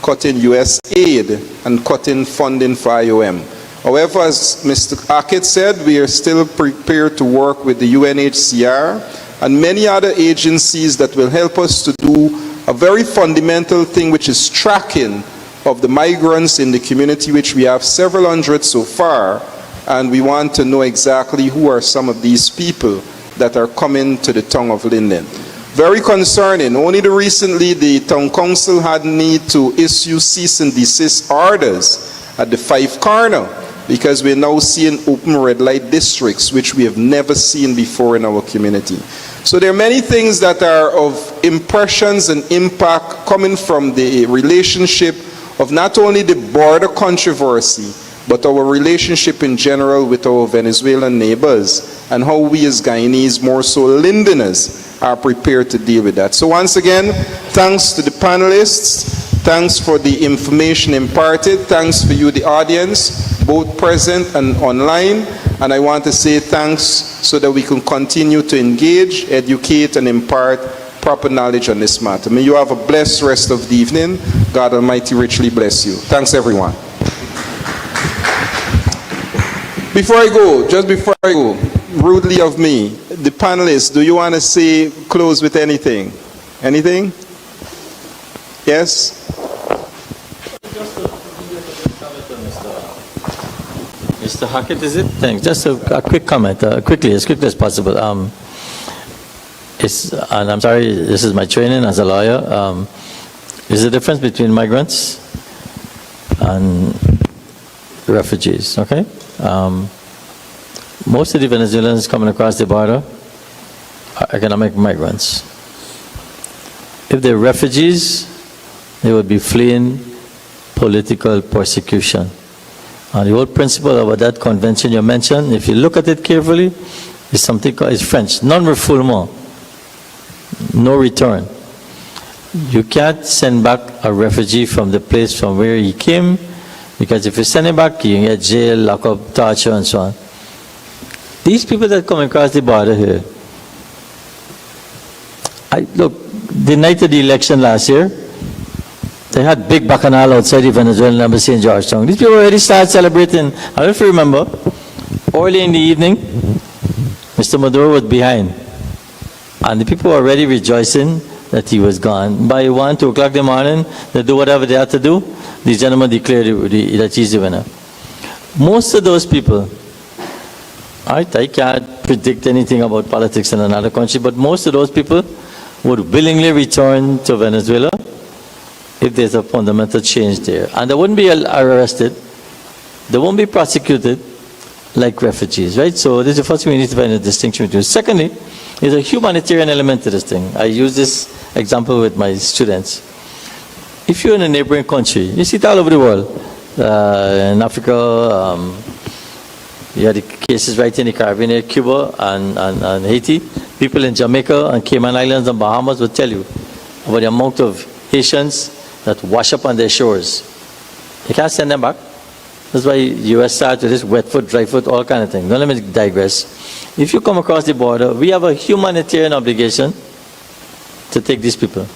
cutting U.S. aid and cutting funding for IOM. However, as Mr. Hackett said, we are still prepared to work with the UNHCR and many other agencies that will help us to do a very fundamental thing, which is tracking of the migrants in the community, which we have several hundred so far, and we want to know exactly who are some of these people that are coming to the town of Linden. Very concerning. Only recently the town council had need to issue cease and desist orders at the 5 corner, because we're now seeing open red light districts, which we have never seen before in our community. So there are many things that are of impressions and impact coming from the relationship of not only the border controversy, but our relationship in general with our Venezuelan neighbors, and how we as Guyanese, more so Lindeners, are prepared to deal with that. So once again, thanks to the panelists, thanks for the information imparted, thanks for you, the audience, both present and online, and I want to say thanks so that we can continue to engage, educate, and impart proper knowledge on this matter. May you have a blessed rest of the evening. God Almighty richly bless you. Thanks, everyone. Before I go, rudely of me, the panelists, do you want to say, close with anything? Anything? Yes? Mr. Hackett, is it? Thanks. Just a quick comment, quickly, as quickly as possible. And I'm sorry, this is my training as a lawyer. There's a difference between migrants and refugees, okay? Most of the Venezuelans coming across the border are economic migrants. If they're refugees, they would be fleeing political persecution. And the whole principle about that convention you mentioned, if you look at it carefully, is something called, it's French, non-refoulement, no return. You can't send back a refugee from the place from where he came, because if you send him back, you can get jail, lock up, torture, and so on. These people that come across the border here, look, the night of the election last year, they had big bacchanal outside the Venezuelan embassy in Georgetown. These people already started celebrating. I don't know if you remember, early in the evening, Mr. Maduro was behind. And the people were already rejoicing that he was gone. By 1, 2 o'clock in the morning, they do whatever they had to do. The gentleman declared that he's the winner. Most of those people, I can't predict anything about politics in another country, but most of those people would willingly return to Venezuela if there's a fundamental change there. And they wouldn't be arrested, they won't be prosecuted like refugees, right? So this is the first thing we need to find a distinction between. Secondly, there's a humanitarian element to this thing. I use this example with my students. If you're in a neighboring country, you see it all over the world. In Africa, you have the cases right in the Caribbean, Cuba and Haiti. People in Jamaica and Cayman Islands and Bahamas will tell you about the amount of Haitians that wash up on their shores. You can't send them back. That's why U.S. started with this wet foot, dry foot, all kind of things. Don't let me digress. If you come across the border, we have a humanitarian obligation to take these people.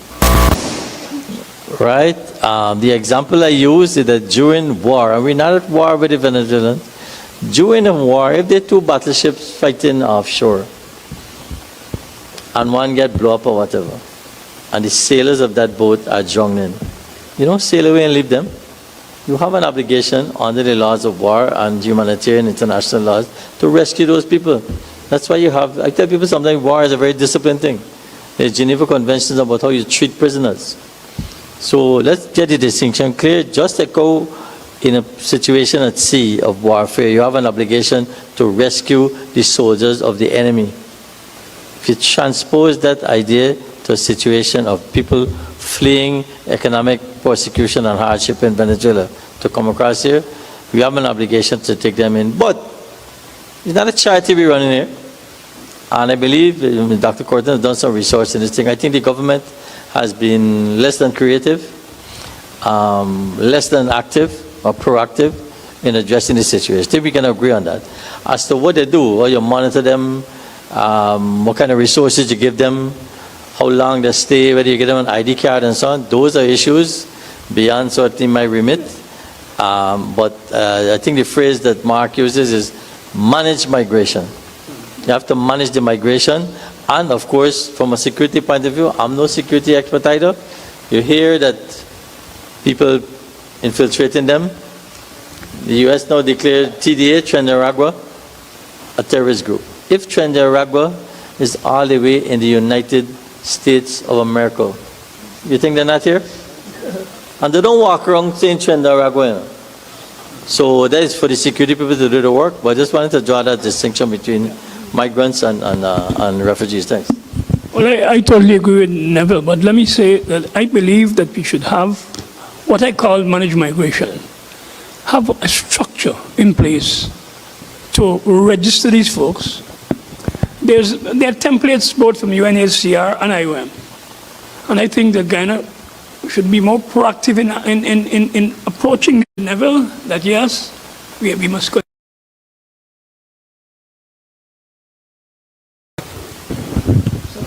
Right? The example I use is that during war, and we're not at war with the Venezuelans, during a war, if there are 2 battleships fighting offshore, and one get blown up or whatever, and the sailors of that boat are drowning, you don't sail away and leave them. You have an obligation under the laws of war and humanitarian international laws to rescue those people. That's why you have, I tell people sometimes war is a very disciplined thing. There's Geneva Conventions about how you treat prisoners. So let's get the distinction clear. Just like go in a situation at sea of warfare, you have an obligation to rescue the soldiers of the enemy. If you transpose that idea to a situation of people fleeing economic persecution and hardship in Venezuela to come across here, we have an obligation to take them in. But it's not a charity we're running here. And I believe Dr. Corton has done some research in this thing. I think the government has been less than creative, less than active or proactive in addressing the situation. I think we can agree on that. As to what they do, or you monitor them, what kind of resources you give them, how long they stay, whether you get them an ID card and so on. Those are issues beyond certainly my remit. But I think the phrase that Mark uses is manage migration. You have to manage the migration. And of course, from a security point of view, I'm no security expert either. You hear that people infiltrating them. The U.S. now declared TDA, Trinidad a terrorist group. If Trinidad is all the way in the United States of America, you think they're not here? And they don't walk around saying Trinidad. So that is for the security people to do the work, but I just wanted to draw that distinction between migrants and refugees. Thanks. Well, I totally agree with Neville, but let me say that I believe that we should have what I call managed migration. Have a structure in place to register these folks. There are templates both from UNHCR and IOM. And I think that Guyana should be more proactive in approaching Neville that yes, we must go.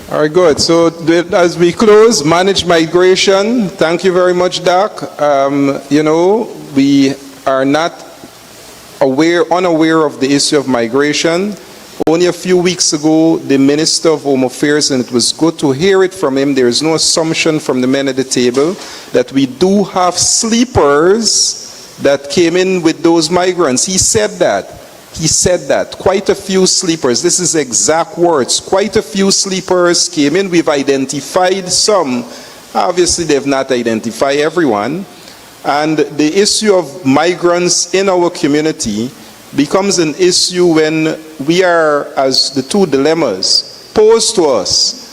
All right, good. So as we close, managed migration, thank you very much, Doc. You know, we are not unaware of the issue of migration. Only a few weeks ago, the Minister of Home Affairs, and it was good to hear it from him, there is no assumption from the men at the table that we do have sleepers that came in with those migrants. He said that. He said that. Quite a few sleepers. This is exact words. Quite a few sleepers came in. We've identified some. Obviously, they've not identified everyone. And the issue of migrants in our community becomes an issue when we are, as the two dilemmas posed to us,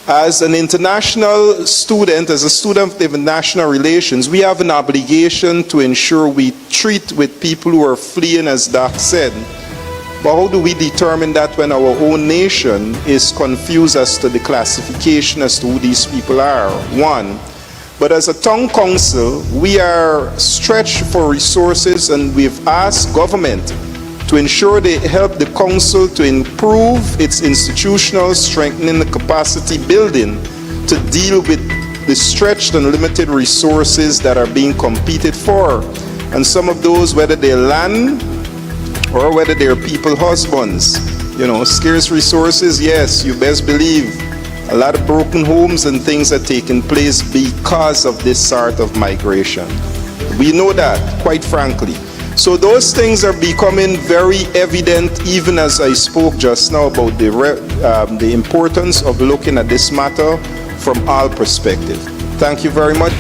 as an international student, as a student of international relations, we have an obligation to ensure we treat with people who are fleeing, as Doc said. But how do we determine that when our own nation is confused as to the classification as to who these people are? One. But as a town council, we are stretched for resources, and we've asked government to ensure they help the council to improve its institutional strengthening the capacity building to deal with the stretched and limited resources that are being competed for. And some of those, whether they're land or whether they're people husbands, you know, scarce resources, yes, you best believe a lot of broken homes and things are taking place because of this sort of migration. We know that, quite frankly. So those things are becoming very evident, even as I spoke just now about the importance of looking at this matter from all perspectives. Thank you very much.